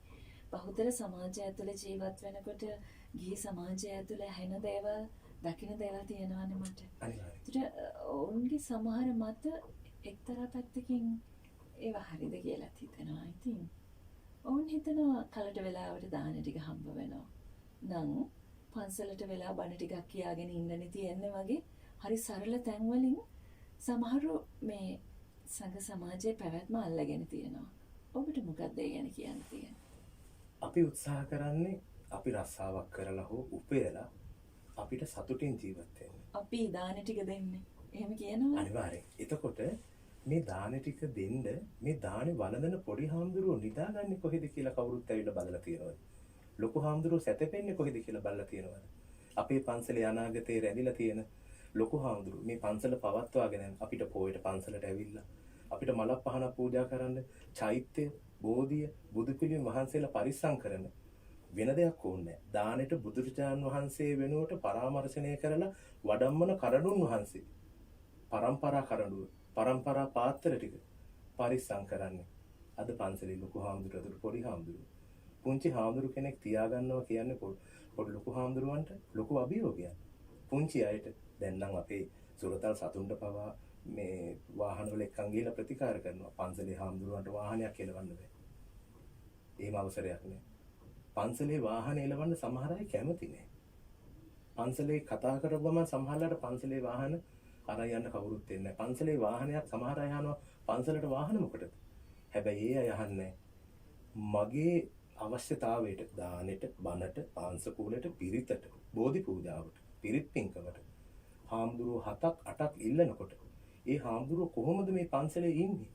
බහුතර සමාජය ඇතුළේ ජීවත් වෙනකොට ගිහි සමාජය ඇතුළේ ඇහෙන දේවල්, දකින දේවල් තියෙනවානේ මට. අනිවාර්යයෙන්. ඔවුන්ගේ සමහර මත එක්තරා පැත්තකින් ඒවා හරිද කියලා හිතෙනවා. ඉතින් ඔවුන් හිතනවා කලට වෙලාවට දාන ටික හම්බ වෙනවා. නම් පන්සලට වෙලා බණ ටිකක් කියාගෙන ඉන්නනේ තියෙන්නේ වගේ හරි සරල තැන් වලින් සමහරු මේ සංඝ සමාජයේ පැවැත්ම අල්ලගෙන තියෙනවා. ඔබට මොකක්ද ඒ ගැන කියන්න තියෙන්නේ? අපි උත්සාහ කරන්නේ අපි රස්සාවක් කරලා හෝ උපයලා අපිට සතුටින් ජීවත් වෙන්න. අපි දාන ටික දෙන්නේ. එහෙම කියනවා. අනිවාර්යෙන්. එතකොට මේ දාන ටික දෙන්න මේ දානේ වළඳන පොඩි හාමුදුරුවෝ නිදාගන්නේ කොහෙද කියලා කවුරුත් ඇවිල්ලා බලලා තියෙනවද? ලොකු හාමුදුරුවෝ සැතපෙන්නේ කොහෙද කියලා බලලා තියෙනවද? අපේ පන්සලේ අනාගතේ රැඳිලා තියෙන ලොකු හාමුදුරුවෝ මේ පන්සල පවත්වාගෙන අපිට පොයට පන්සලට ඇවිල්ලා අපිට මලක් පහනක් පූජා කරන්න චෛත්‍ය, බෝධිය, බුදු පිළිම වහන්සේලා පරිස්සම් කරන වෙන දෙයක් ඕනේ නැහැ. දානෙට බුදුරජාණන් වහන්සේ වෙනුවට පරාමර්ශනය කරලා වඩම්මන කරණුන් වහන්සේ පරම්පරා කරඬුව පරම්පරා පාත්‍ර ටික පරිස්සම් කරන්නේ අද පන්සලේ ලොකු හාමුදුරුවෝ පොඩි හාමුදුරුවෝ. පුංචි හාමුදුරු කෙනෙක් තියාගන්නවා කියන්නේ පොඩි ලොකු හාමුදුරුවන්ට ලොකු අභියෝගයක්. පුංචි අයට දැන් නම් අපේ සුරතල් සතුන්ට පවා මේ වාහන වල එක්කන් ගිහලා ප්‍රතිකාර කරනවා. පන්සලේ හාමුදුරුවන්ට වාහනයක් එලවන්න බෑ. එහෙම අවසරයක් නෑ. පන්සලේ වාහන එලවන්න සමහර අය කැමති නෑ. පන්සලේ කතා කරපුවම සමහරලාට පන්සලේ වාහන අරන් යන්න කවුරුත් එන්නේ නැහැ. පන්සලේ වාහනයක් සමහර අය යනවා පන්සලට වාහන මොකටද? හැබැයි ඒ අය අහන්නේ මගේ අවශ්‍යතාවයට දානෙට, බණට, පාංශකූලෙට, පිරිතට, බෝධි පූජාවට, පිරිත් පින්කමට හාමුදුරුවෝ 7ක් 8ක් ඉල්ලනකොට ඒ හාමුදුරුවෝ කොහොමද මේ පන්සලේ ඉන්නේ?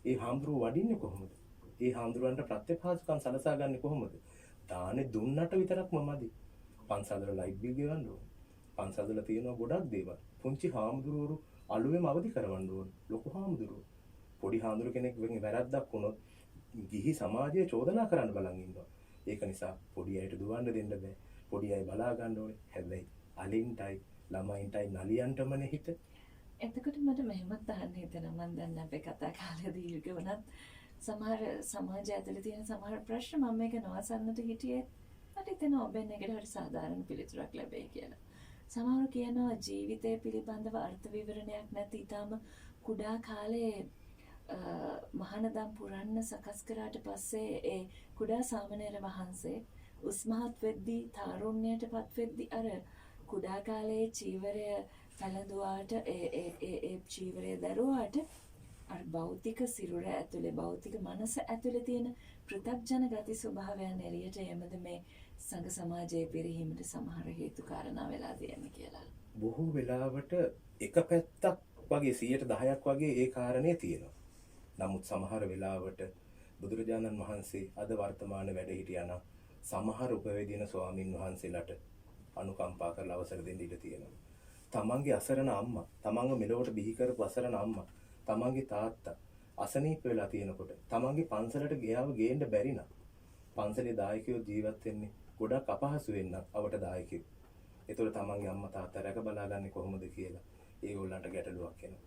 ඒ හාමුදුරුවෝ වඩින්නේ කොහොමද? ඒ හාමුදුරුවන්ට ප්‍රත්‍යපාසකම් සලසා ගන්නේ කොහොමද? දානේ දුන්නට විතරක්ම මදි. පන්සල්වල ලයිට් බිල් ගෙවන්න ඕන. පන්සල්වල තියෙනවා ගොඩක් දේවල්. පුංචි හාමුදුරුවෝ අලුයම අවදි කරවන්න ඕන. ලොකු හාමුදුරුවෝ පොඩි හාමුදුරු කෙනෙක් වෙන වැරද්දක් වුණොත් ගිහි සමාජයේ චෝදනා කරන්න බලන් ඉන්නවා. ඒක නිසා පොඩි අයට දුවන්න දෙන්න බෑ. පොඩි අය බලා ගන්න ඕනේ. හැබැයි අලින්ටයි ළමයින්ටයි නලියන්ටමනේ හිත. එතකොට මට මෙහෙමත් අහන්න හිතෙනවා. මම දැන් අපේ කතා කාලය දීර්ඝ වුණත් සමහර සමාජය ඇතුලේ තියෙන සමහර ප්‍රශ්න මම මේක නවසන්නට හිටියේ මට හිතෙනවා ඔබෙන් එකට හරි සාධාරණ පිළිතුරක් ලැබෙයි කියලා. සමහරව කියනවා ජීවිතය පිළිබඳව අර්ථ විවරණයක් නැති ඊටම කුඩා කාලේ මහානදම් පුරන්න සකස් කරාට පස්සේ ඒ කුඩා සාමණේර වහන්සේ උස්මහත් වෙද්දී තාරුණ්‍යයටපත් වෙද්දී අර කුඩා කාලයේ චීවරය පැළඳුවාට ඒ චීවරය දරුවාට අර භෞතික සිරුර ඇතුලේ භෞතික මනස ඇතුලේ තියෙන පෘථග්ජන ගති ස්වභාවයන් එළියට එමද මේ සංඝ සමාජයේ පිරිහීමට සමහර හේතු කාරණා වෙලා තියෙන්නේ කියලා. බොහෝ වෙලාවට එක පැත්තක් වගේ 10%ක් වගේ ඒ කාරණේ තියෙනවා. නමුත් සමහර වෙලාවට බුදුරජාණන් වහන්සේ අද වර්තමාන වැඩ හිටියානම් සමහර උපවේදින ස්වාමින් වහන්සේලාට අනුකම්පා කරලා අවසර දෙන්න ඉඩ තියෙනවා. තමන්ගේ අසරණ අම්මා, තමන්ව මෙලොවට බිහි කරපු අසරණ අම්මා, තමන්ගේ තාත්තා අසනීප වෙලා තියෙනකොට තමන්ගේ පන්සලට ගියාව ගේන්න බැරි නම් පන්සලේ දායකයෝ ජීවත් වෙන්නේ ගොඩක් අපහසු වෙන්න අවට දායකයෝ. ඒතකොට තමන්ගේ අම්මා තාත්තා රැක බලාගන්නේ කොහොමද කියලා ඒගොල්ලන්ට ගැටලුවක් එනවා.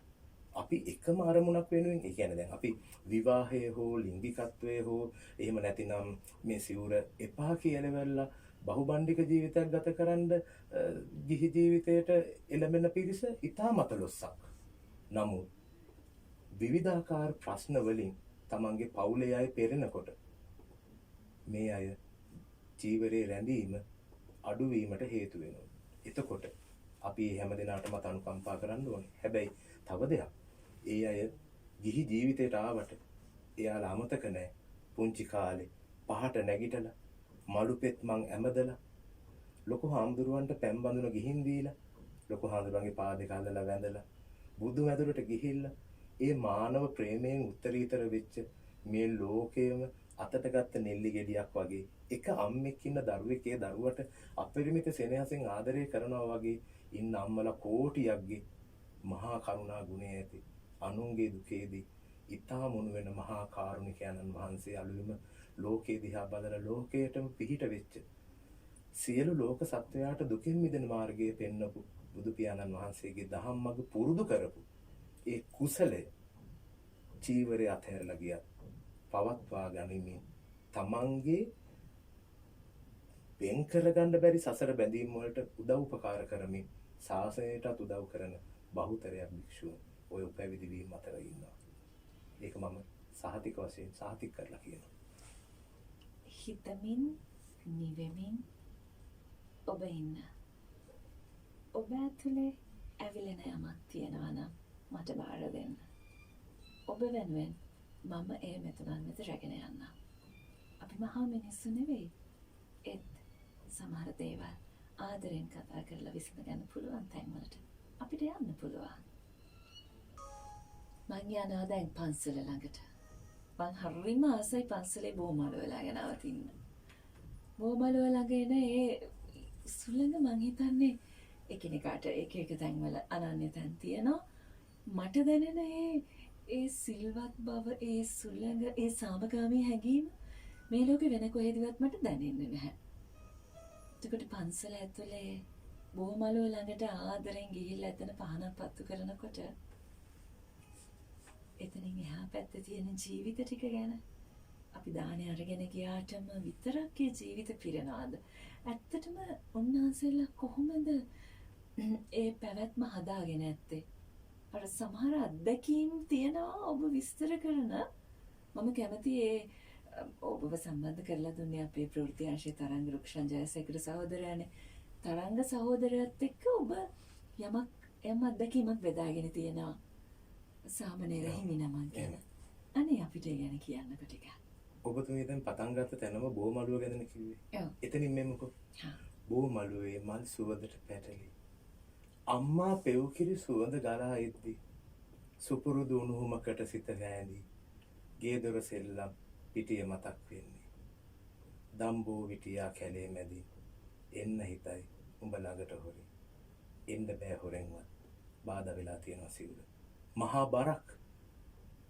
අපි එකම අරමුණක් වෙනුවෙන් ඒ කියන්නේ දැන් අපි විවාහය හෝ ලිංගිකත්වය හෝ එහෙම නැතිනම් මේ සිවුර එපා කියලා බහුබණ්ඩික ජීවිතයක් ගත කරන්න ගිහි ජීවිතයට එළඹෙන පිරිස ඉතාමත් ලොස්සක්. නමුත් විවිධාකාර ප්‍රශ්න වලින් තමන්ගේ පවුලේ අය පෙරෙනකොට මේ අය ජීවරේ රැඳීම අඩුවීමට හේතු වෙනවා. එතකොට අපි හැමදෙනාටම අනුකම්පා කරන්න ඕනේ. හැබැයි තව දෙයක් ඒ අය ගිහි ජීවිතයට ආවට එයාලා අමතක නැහැ. පුංචි කාලේ පහට නැගිටලා මලුපෙත් මං ඇමදලා ලොකු හාමුදුරුවන්ට පැන් බඳුන ගිහින් දීලා ලොකු හාමුදුරුවන්ගේ පා දෙක අල්ලලා වැඳලා බුදු මැදුරට ගිහිල්ලා ඒ මානව ප්‍රේමයෙන් උත්තරීතර වෙච්ච මේ ලෝකයේම අතට ගත්ත නෙල්ලි ගෙඩියක් වගේ එක අම්මෙක් ඉන්න දරුවෙක් ඒ දරුවට අපරිමිත සෙනෙහසෙන් ආදරය කරනවා වගේ ඉන්න අම්මලා කෝටියක්ගේ මහා කරුණා ගුණය ඇති අනුන්ගේ දුකේදී ඊටා මුණු වෙන මහා කාරුණිකයන්න් වහන්සේ අලුයම ලෝකේ දිහා බලලා ලෝකයටම පිහිට වෙච්ච සියලු ලෝක සත්වයාට දුකින් මිදෙන මාර්ගය පෙන්වපු බුදු පියාණන් වහන්සේගේ දහම් මඟ පුරුදු කරපු ඒ කුසලය චීවරය අතහැරලා ගියා පවත්වා ගනිමින් තමන්ගේ වෙන් කරගන්න බැරි සසර බැඳීම් වලට උදව් උපකාර කරමින් ශාසනයටත් උදව් කරන බහුතරයක් භික්ෂුව ඔය උපැවිදි වීම අතර ඉන්නවා. ඒක මම සහතික වශයෙන් සහතික කරලා කියනවා. හිතමින් නිවෙමින් ඔබ ඉන්න. ඔබ ඇතුලේ ඇවිලෙන යමක් තියෙනවා නම් මට බාර දෙන්න. ඔබ වෙනුවෙන් මම ඒ මෙතුණන් වෙත රැගෙන යන්න. අපි මහා මිනිස්සු නෙවෙයි. ඒත් සමහර දේවල් ආදරෙන් කතා කරලා විසඳ ගන්න පුළුවන් තැන්වලට අපිට යන්න පුළුවන්. මං යනවා දැන් පන්සල ළඟට. මං හරිම ආසයි පන්සලේ බෝමළුව ළඟ නවතින්න. බෝමළුව ළඟ එන ඒ සුළඟ මං හිතන්නේ එකිනෙකාට එක එක තැන්වල අනන්‍ය තැන් තියෙනවා. මට දැනෙන ඒ සිල්වත් බව, ඒ සුළඟ, ඒ සාමගාමී හැඟීම මේ ලෝකෙ වෙන කොහෙදවත් මට දැනෙන්නේ නැහැ. එතකොට පන්සල ඇතුලේ බෝමළුව ළඟට ආදරෙන් ගිහිල්ලා එතන පහනක් පත්තු කරනකොට එතනින් එහා පැත්තේ තියෙන ජීවිත ටික ගැන අපි දානේ අරගෙන ගියාටම විතරක් ඒ ජීවිත පිරෙනවාද? ඇත්තටම උන්වහන්සේලා කොහොමද ඒ පැවැත්ම හදාගෙන ඇත්තේ? අර සමහර අත්දැකීම් තියෙනවා ඔබ විස්තර කරන. මම කැමති ඒ ඔබව සම්බන්ධ කරලා දුන්නේ අපේ ප්‍රවෘත්ති අංශයේ තරංග රුක්ෂන් ජයසේකර සහෝදරයානේ. තරංග සහෝදරයත් එක්ක ඔබ යමක් එම අත්දැකීමක් බෙදාගෙන තියෙනවා සාමනීර හිමිනමන් කියන. අනේ අපිට ඒ ගැන කියන්නකො ටිකක්. ඔබතුමිය දැන් පටන් ගත්ත තැනම බෝමළුව ගැනනේ කිව්වේ. ඔව්. එතනින් මෙමුකෝ. හා. බෝමළුවේ මල් සුවඳට පැටලි. අම්මා පෙව්කිරි සුවඳ ගලා එද්දි. සුපුරුදු උණුහුමකට සිත වෑඳි. ගේ දොර සෙල්ලම් පිටිය මතක් වෙන්නේ. දම්බෝ විටියා කැලේ මැදි. එන්න හිතයි උඹ ළඟට හොරි. එන්න බෑ හොරෙන්වත්. බාධා වෙලා තියෙනවා සිවුර. මහා බරක්.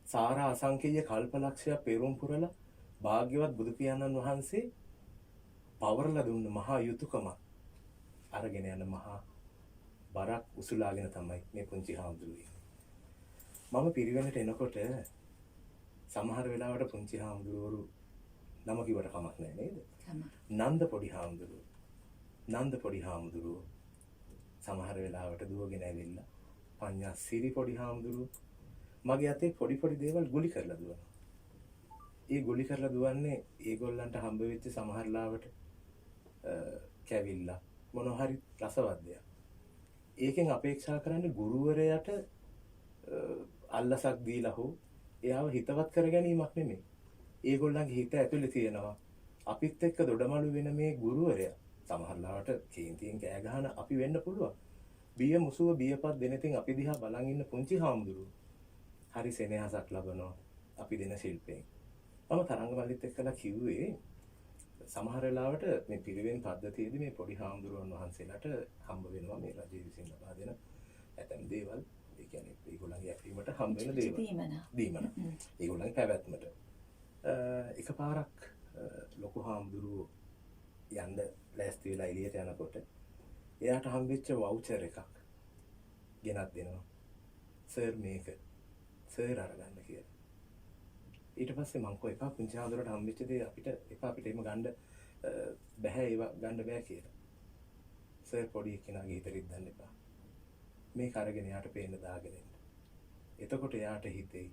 සාරා අසංකේය කල්පලක්ෂය පෙරම් පුරලා භාග්‍යවත් බුදු පියාණන් වහන්සේ පවරලා දුන්න මහා යුතුයකම අරගෙන යන මහා බරක් උසුලාගෙන තමයි මේ පුංචි හාමුදුරුවෝ. මම පිරිවෙනට එනකොට සමහර වෙලාවට පුංචි හාමුදුරුවෝ නම කිව්වට කමක් නැහැ නේද? නන්ද පොඩි හාමුදුරුවෝ. නන්ද පොඩි හාමුදුරුවෝ සමහර වෙලාවට දුවගෙන ඇවිල්ලා පඤ්ඤා සිරි පොඩි හාමුදුරුවෝ මගේ අතේ පොඩි පොඩි දේවල් ගුලි කරලා දුවනවා. ඒ ගුලි කරලා දුවන්නේ ඒගොල්ලන්ට හම්බ වෙච්ච සමහර ලාවට කැවිල්ලා මොනවා හරි රසවත් දෙයක්. ඒකෙන් අපේක්ෂා කරන්නේ ගුරුවරයාට අල්ලසක් දීලා හෝ එයාව හිතවත් කර ගැනීමක් නෙමෙයි. ඒගොල්ලන්ගේ හිත ඇතුලේ තියෙනවා අපිත් එක්ක දොඩමළු වෙන මේ ගුරුවරයා සමහර ලාවට කේන්තියෙන් කෑ ගහන අපි වෙන්න පුළුවන්. බිය මුසුව බියපත් දෙනතින් අපි දිහා බලන් ඉන්න පුංචි හාමුදුරුවෝ හරි සෙනෙහසක් ලබනවා අපි දෙන ශිල්පයෙන්. මම තරංගවලිත් එක්කලා කිව්වේ සමහර වෙලාවට මේ පිරිවෙන් පද්ධතියේදී මේ පොඩි හාමුදුරුවන් වහන්සේලාට හම්බ වෙනවා මේ රජය විසින් ලබා දෙන ඇතැම් දේවල්. ඒ කියන්නේ ඒගොල්ලන්ගේ ඇපීමට හම්බ වෙන දේවල්. දීමන. ඒගොල්ලන්ගේ පැවැත්මට. එකපාරක් ලොකු හාමුදුරුවෝ යන්න ලෑස්ති වෙලා එළියට යනකොට එයාට හම්බෙච්ච වවුචර් එකක් ගෙනත් දෙනවා. සර් මේක සර් අරගන්න කියලා. ඊට පස්සේ මං කෝ එපා පුංචි හාමුදුරුවන්ට හම්බෙච්ච දේ අපිට එහෙම ගන්න බෑ ඒවා ගන්න බෑ කියලා. සර් පොඩි කෙනාගේ හිත රිද්දන්න එපා. මේක අරගෙන එයාට පේන්න දාගෙන එන්න. එතකොට එයාට හිතෙයි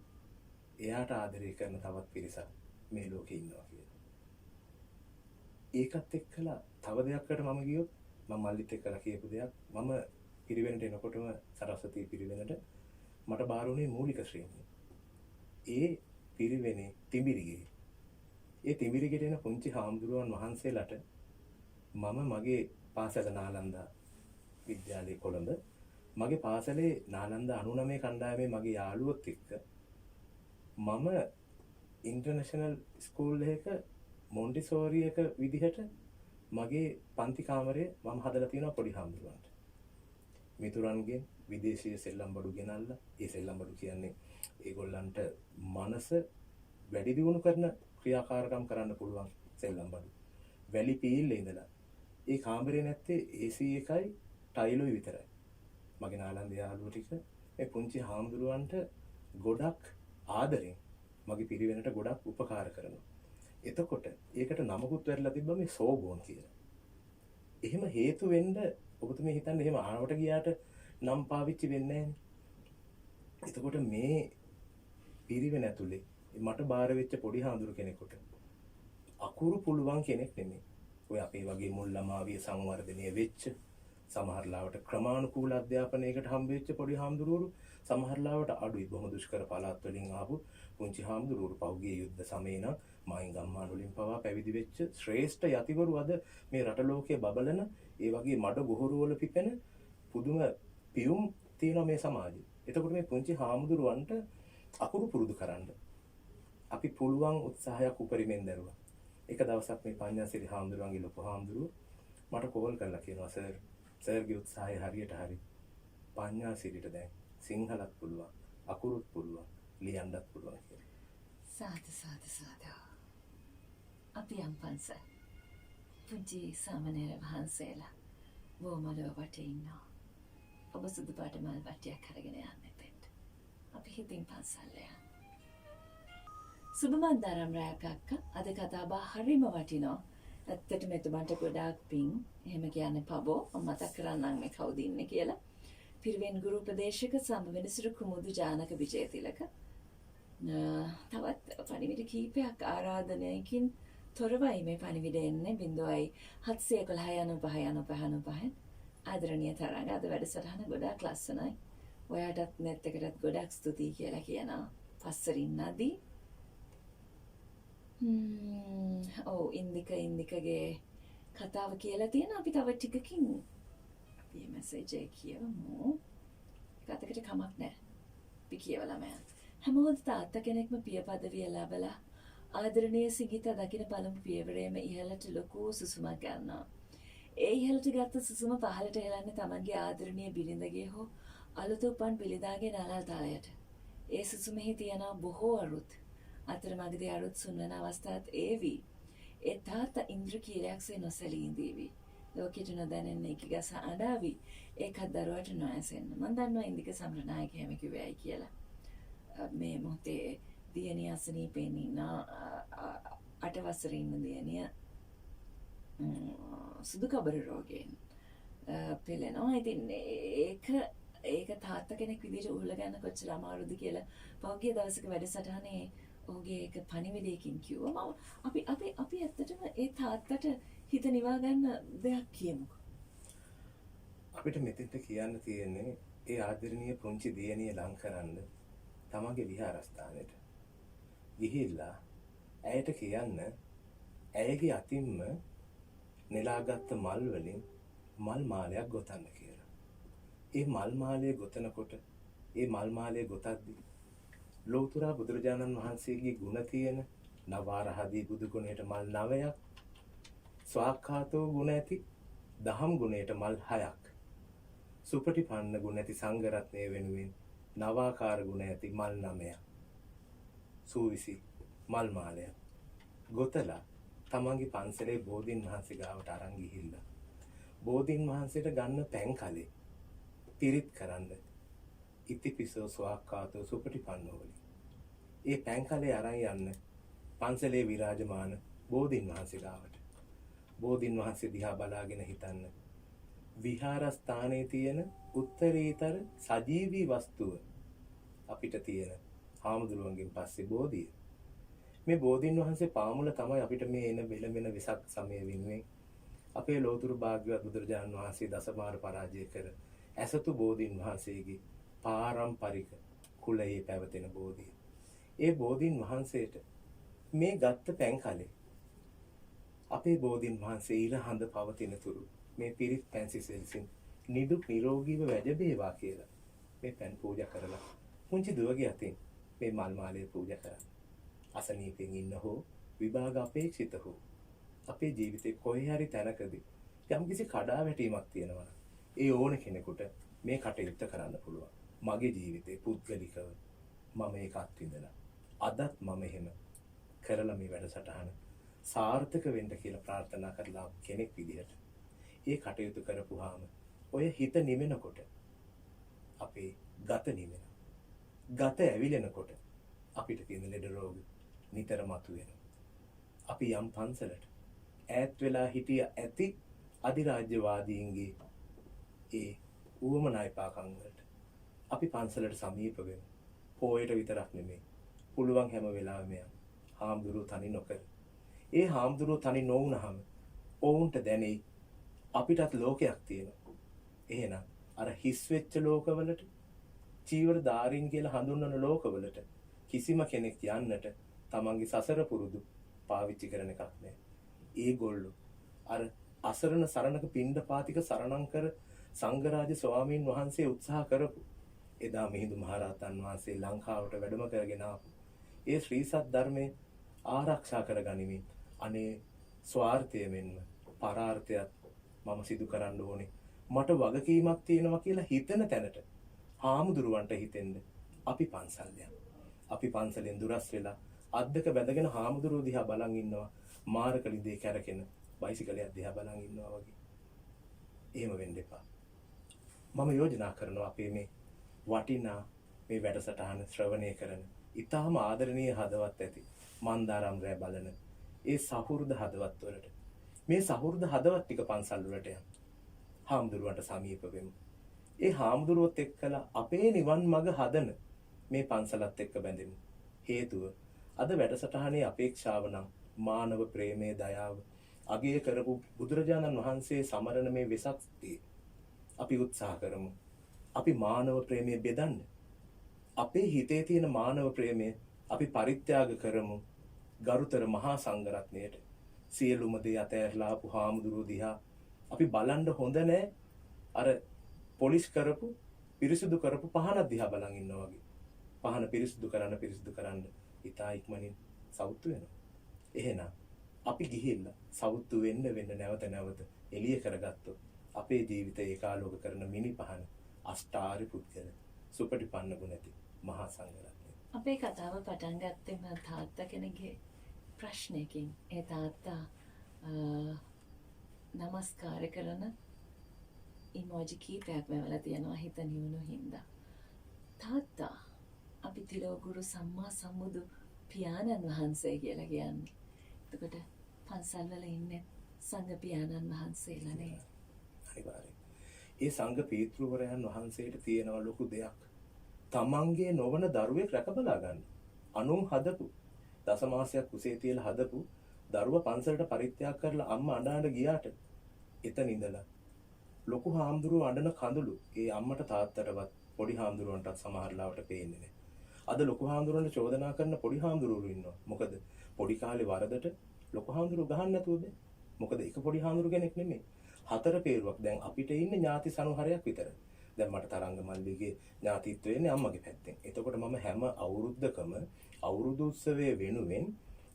එයාට ආදරය කරන තවත් පිරිසක් මේ ලෝකේ ඉන්නවා කියලා. ඒකත් එක්කලා තව දෙයක්කට මම ගියොත් මම මල්ලිත් එක්කලා කියපු දෙයක් මම පිරිවෙනට එනකොටම සරස්වතී පිරිවෙනට මට බාරුනේ මූලික ශ්‍රේණිය. ඒ පිරිවෙනේ තිඹිරිගේ. ඒ තිඹිරිගෙට එන පුංචි හාමුදුරුවන් වහන්සේලාට මම මගේ පාසල නාලන්දා විද්‍යාලයේ කොළඹ මගේ පාසලේ නාලන්දා 99 කණ්ඩායමේ මගේ යාළුවොත් එක්ක මම ඉන්ටර්නැෂනල් ස්කූල් එකක මොන්ටිසෝරි එක විදිහට මගේ පන්ති කාමරය මම හදලා තියෙනවා පොඩි හාමුදුරුවන්ට. මිතුරන්ගෙන් විදේශීය සෙල්ලම් බඩු ගෙනල්ලා ඒ සෙල්ලම් බඩු කියන්නේ ඒගොල්ලන්ට මනස වැඩි දියුණු කරන ක්‍රියාකාරකම් කරන්න පුළුවන් සෙල්ලම් බඩු. වැලි පීල්ලේ ඉඳලා ඒ කාමරේ නැත්තේ AC එකයි ටයිලොයි විතරයි. මගේ නාලන්ද යාළුවෝ ටික මේ පුංචි හාමුදුරුවන්ට ගොඩක් ආදරෙන් මගේ පිරිවෙනට ගොඩක් උපකාර කරනවා. එතකොට ඒකට නමකුත් වැරලා තිබ්බා මේ සෝබෝන් කියලා. එහෙම හේතු වෙන්න ඔබතුමී හිතන්නේ එහෙම ආවට ගියාට නම් පාවිච්චි වෙන්නේ නැහැ. එතකොට මේ පිරිවෙන ඇතුලේ මට බාර වෙච්ච පොඩි හාමුදුරු කෙනෙකුට අකුරු පුළුවන් කෙනෙක් නෙමෙයි. ඔය අපේ වගේ මුල් ළමාවිය සංවර්ධනය වෙච්ච සමහර ලාවට ක්‍රමානුකූල අධ්‍යාපනයකට හම්බ වෙච්ච පොඩි හාමුදුරුවෝ සමහර ලාවට අඩුයි බොහොම දුෂ්කර පළාත් වලින් ආපු පුංචි හාමුදුරුවෝ පෞගේ යුද්ධ සමයේ නම් මයින් ගම්මාන වලින් පවා පැවිදි වෙච්ච ශ්‍රේෂ්ඨ යතිවරු අද මේ රට ලෝකයේ බබලන ඒ වගේ මඩ ගොහරු වල පිපෙන පුදුම පියුම් තියෙන මේ සමාජය. එතකොට මේ පුංචි හාමුදුරුවන්ට අකුරු පුරුදු කරන්න අපි පුළුවන් උත්සාහයක් උපරිමෙන් දරුවා. එක දවසක් මේ පඤ්ඤාසිරි හාමුදුරුවන්ගේ ලොකු හාමුදුරුවෝ මට කෝල් කරලා කියනවා සර්ගේ උත්සාහය හරියට හරි. පඤ්ඤාසිරිට දැන් සිංහලත් පුළුවන්, අකුරුත් පුළුවන්, ලියන්නත් පුළුවන් කියලා. සාදු. අපි යම් පන්සල්. පුංචි සාමණේර වහන්සේලා බොමලව වටේ ඉන්නවා. ඔබ සුදු පාට මල් වට්ටියක් අරගෙන යන්න එතෙන්ට. අපි හිතින් පන්සල් යනවා. සුබමන්දාරම් රායක අක්කා අද කතා බහ හරිම වටිනවා. ඇත්තටම එතුමන්ට ගොඩාක් පිං. එහෙම කියන්නේ පබෝ මතක් කරන්නම් මේ කවුද ඉන්නේ කියලා. පිරිවෙන් ගුරු උපදේශක සම්බවෙනසිරු කුමුදු ජානක විජේතිලක. තවත් පණිවිඩ කීපයක් ආරාධනයකින් තොරවයි මේ පණිවිඩ එන්නේ 0.711 95 95 ආදරණීය තරංග අද වැඩසටහන ගොඩාක් ලස්සනයි. ඔයාටත් net එකටත් ගොඩාක් ස්තුතියි කියලා කියනවා. පස්සරින් නදී. ඔව් ඉන්දිකගේ කතාව කියලා තියෙන අපි තව ටිකකින් අපි මැසේජ් එක කියවමු. කතකට කමක් නැහැ. අපි කියවලා මම. හැමෝම තාත්තා කෙනෙක්ම පිය පදවිය ලැබලා ආදරණීය සිගිත දකින පළමු පියවරේම ඉහළට ලොකු සුසුමක් ගන්නවා. ඒ ඉහළට ගත්ත සුසුම පහළට හෙලන්නේ තමන්ගේ ආදරණීය බිරිඳගේ හෝ අලුත උපන් බිරිඳාගේ නළල් තලයට. ඒ සුසුමෙහි තියෙන බොහෝ අරුත් අතරමඟදී අරුත් සුන්වන අවස්ථාත් ඒවි. ඒ තාත්තා ඉන්ද්‍රකීලයක්සේ නොසැලී ඉඳීවි. ලෝකෙට නොදැනෙන එක ගස අඬාවි. ඒකත් දරුවට නොඇසෙන්න. මම දන්නවා ඉන්දික සම්රනායක හැම කිව්වයි කියලා. මේ මොහොතේ දියණිය අසනීපෙන් ඉන්න 8 වසරේ ඉන්න දියණිය සුදු කබර රෝගයෙන් පෙළෙනවා. ඉතින් ඒක තාත්තා කෙනෙක් විදිහට උහුල ගන්න කොච්චර අමාරුද කියලා පහුගිය දවසක වැඩසටහනේ ඔහුගේ ඒක පණිවිඩයකින් කිව්වා. අපි ඇත්තටම ඒ තාත්තට හිත නිවා ගන්න දෙයක් කියමුකෝ. අපිට මෙතෙන්ට කියන්න තියෙන්නේ ඒ ආදරණීය පුංචි දියණිය ලං කරන්න තමන්ගේ විහාරස්ථානෙට ගිහිල්ලා ඇයට කියන්න ඇයගේ අතින්ම නෙලාගත්ත මල් වලින් මල් මාලයක් ගොතන්න කියලා. ඒ මල් මාලය ගොතනකොට ඒ මල් මාලය ගොතද්දී ලෝතුරා බුදුරජාණන් වහන්සේගේ ගුණ තියෙන නවාරහදී බුදු ගුණයට මල් 9ක්, ස්වාක්ඛාතෝ ගුණ ඇති දහම් ගුණයට මල් 6ක්, සුපටිපන්න ගුණ ඇති සංඝ රත්නය වෙනුවෙන් නවාකාර ගුණ ඇති මල් 9ක්, සූවිසි මල් මාලයක් ගොතලා තමන්ගේ පන්සලේ බෝධීන් වහන්සේ ගාවට අරන් ගිහිල්ලා බෝධීන් වහන්සේට ගන්න පැන් කලේ පිරිත් කරන්න ඉතිපිසෝ ස්වාක්ඛාතෝ සුපටිපන්නෝ වලින් ඒ පැන් කලේ අරන් යන්න පන්සලේ විරාජමාන බෝධීන් වහන්සේ ගාවට. බෝධීන් වහන්සේ දිහා බලාගෙන හිතන්න විහාරස්ථානයේ තියෙන උත්තරීතර සජීවී වස්තුව අපිට තියෙන හාමුදුරුවන්ගෙන් පස්සේ බෝධිය. මේ බෝධීන් වහන්සේ පාමුල තමයි අපිට මේ එන බෙලමෙන වෙසක් සමය වෙනුවෙන් අපේ ලෝතුරු භාග්‍යවත් බුදුරජාණන් වහන්සේ දසමාර පරාජය කර ඇසතු බෝධීන් වහන්සේගේ පාරම්පරික කුලයේ පැවතෙන බෝධිය. ඒ බෝධීන් වහන්සේට මේ ගත්ත පැන් කලේ අපේ බෝධීන් වහන්සේ ඊළ හඳ පවතින තුරු මේ පිරිත් පැන් සිසිල්සින් නිදුක් නිරෝගීව වැඩබේවා කියලා මේ පැන් පූජා කරලා පුංචි දුවගේ අතින් මේ මල් මාලය පූජා කරා. අසනීපෙන් ඉන්න හෝ විභාග අපේක්ෂිත හෝ අපේ ජීවිතේ කොහේ හරි තැනකදී යම්කිසි කඩාවැටීමක් තියෙනවා. ඒ ඕන කෙනෙකුට මේ කටයුත්ත කරන්න පුළුවන්. මගේ ජීවිතේ පුද්ගලිකව මම ඒක අත්විඳලා අදත් මම එහෙම කරලා මේ වැඩසටහන සාර්ථක වෙන්න කියලා ප්‍රාර්ථනා කරලා කෙනෙක් විදිහට ඒ කටයුතු කරපුවාම ඔය හිත නිවෙනකොට අපේ ගත නිවෙනවා. ගත ඇවිලෙනකොට අපිට තියෙන ලෙඩ රෝග නිතර මතුවෙනවා. අපි යම් පන්සලට ඈත් වෙලා හිටිය ඇති අධිරාජ්‍යවාදීන්ගේ ඒ ඌවමනායිපාකම් වලට අපි පන්සලට සමීප වෙමු. පොයට විතරක් නෙමෙයි. පුළුවන් හැම වෙලාවෙම යන්න. හාමුදුරුවෝ තනි නොකර. ඒ හාමුදුරුවෝ තනි නොවුනහම ඔවුන්ට දැනෙයි අපිටත් ලෝකයක් තියෙනවා. එහෙනම් අර හිස් වෙච්ච ලෝකවලට චීවර ධාරීන් කියලා හඳුන්වන ලෝකවලට කිසිම කෙනෙක් යන්නට තමන්ගේ සසර පුරුදු පාවිච්චි කරන එකක් නෑ. ඒගොල්ලෝ අර අසරණ සරණක පිණ්ඩපාතික සරණංකර සංඝරාජ ස්වාමීන් වහන්සේ උත්සාහ කරපු එදා මිහිඳු මහරහතන් වහන්සේ ලංකාවට වැඩම කරගෙන ආපු ඒ ශ්‍රී සත්‍ය ධර්මයේ ආරක්ෂා කරගනිමින් අනේ ස්වార్థය මෙන්ම පරාර්ථයත් මම සිදු කරන්න ඕනේ. මට වගකීමක් තියෙනවා කියලා හිතන තැනට හාමුදුරුවන්ට හිතෙන්න අපි පන්සල් යනවා. අපි පන්සලෙන් දුරස් වෙලා අද්දක බැඳගෙන හාමුදුරුවෝ දිහා බලන් ඉන්නවා. මාරකලිදේ කැරකෙන බයිසිකලයක් දිහා බලන් ඉන්නවා වගේ. එහෙම වෙන්න එපා. මම යෝජනා කරනවා අපේ මේ වටිනා මේ වැඩසටහන ශ්‍රවණය කරන ඊටාම ආදරණීය හදවත් ඇති මන්දාරම් රැ බලන ඒ සහෘද හදවත් වලට මේ සහෘද හදවත් ටික පන්සල් වලට යන්න. හාමුදුරුවන්ට සමීප වෙමු. ඒ හාමුදුරුවොත් එක්කලා අපේ නිවන් මඟ හදන මේ පන්සලත් එක්ක බැඳෙමු. හේතුව අද වැඩසටහනේ අපේක්ෂාව නම් මානව ප්‍රේමයේ දයාව අගය කරපු බුදුරජාණන් වහන්සේ සමරන මේ වෙසක් අපි උත්සාහ කරමු. අපි මානව ප්‍රේමය බෙදන්න. අපේ හිතේ තියෙන මානව ප්‍රේමය අපි පරිත්‍යාග කරමු ගරුතර මහා සංඝරත්නයට. සියලුම දේ අතහැරලා ආපු හාමුදුරුවෝ දිහා අපි බලන්න හොඳ නෑ අර පොලිෂ් කරපු පිරිසිදු කරපු පහන දිහා බලන් ඉන්නවා වගේ. පහන පිරිසිදු කරන්න ඉතා ඉක්මනින් සවුත්තු වෙනවා. එහෙනම් අපි ගිහිල්ලා සවුත්තු වෙන්න නැවත එළිය කරගත්තොත් අපේ ජීවිතේ ඒකාලෝක කරන මිනි පහන අෂ්ටාරි පුද්ගල සුපටිපන්න ගුණති මහා සංඝරත්නය. අපේ කතාව පටන් ගත්තේ මම තාත්තා කෙනෙක්ගේ ප්‍රශ්නයකින්. ඒ තාත්තා නමස්කාර කරන ඉමෝජි කීපයක් වැවලා තියෙනවා හිත නියුණු හින්දා. තාත්තා අපි තිලෝගුරු සම්මා සම්බුදු පියාණන් වහන්සේ කියලා කියන්නේ. එතකොට පන්සල් වල ඉන්නේ සංඝ පියාණන් වහන්සේලා නේ. අනිවාර්යයෙන්. ඒ සංඝ පීතෘවරයන් වහන්සේට තියෙනවා ලොකු දෙයක්. තමන්ගේ නොවන දරුවෙක් රැක බලා ගන්න. අනුන් හදපු දසමාසයක් කුසේ තියලා හදපු දරුවා පන්සලට පරිත්‍යාග කරලා අම්මා අඬන ගියාට එතන ඉඳලා ලොකු හාමුදුරුවෝ අඬන කඳුළු ඒ අම්මට තාත්තටවත් පොඩි හාමුදුරුවන්ටත් සමහර ලාවට පේන්නේ නැහැ. අද ලොකු හාමුදුරුවන්ට චෝදනා කරන පොඩි හාමුදුරුවෝ ඉන්නවා. මොකද පොඩි කාලේ වරදට ලොකු හාමුදුරුවෝ ගහන්න නැතුව බෑ. මොකද එක පොඩි හාමුදුරුවෝ කෙනෙක් නෙමෙයි. 4 පේරුවක්. දැන් අපිට ඉන්නේ ඥාති සනුහරයක් විතර. දැන් මට තරංග මල්ලිගේ ඥාතිත්වය එන්නේ අම්මගේ පැත්තෙන්. එතකොට මම හැම අවුරුද්දකම අවුරුදු උත්සවයේ වෙනුවෙන්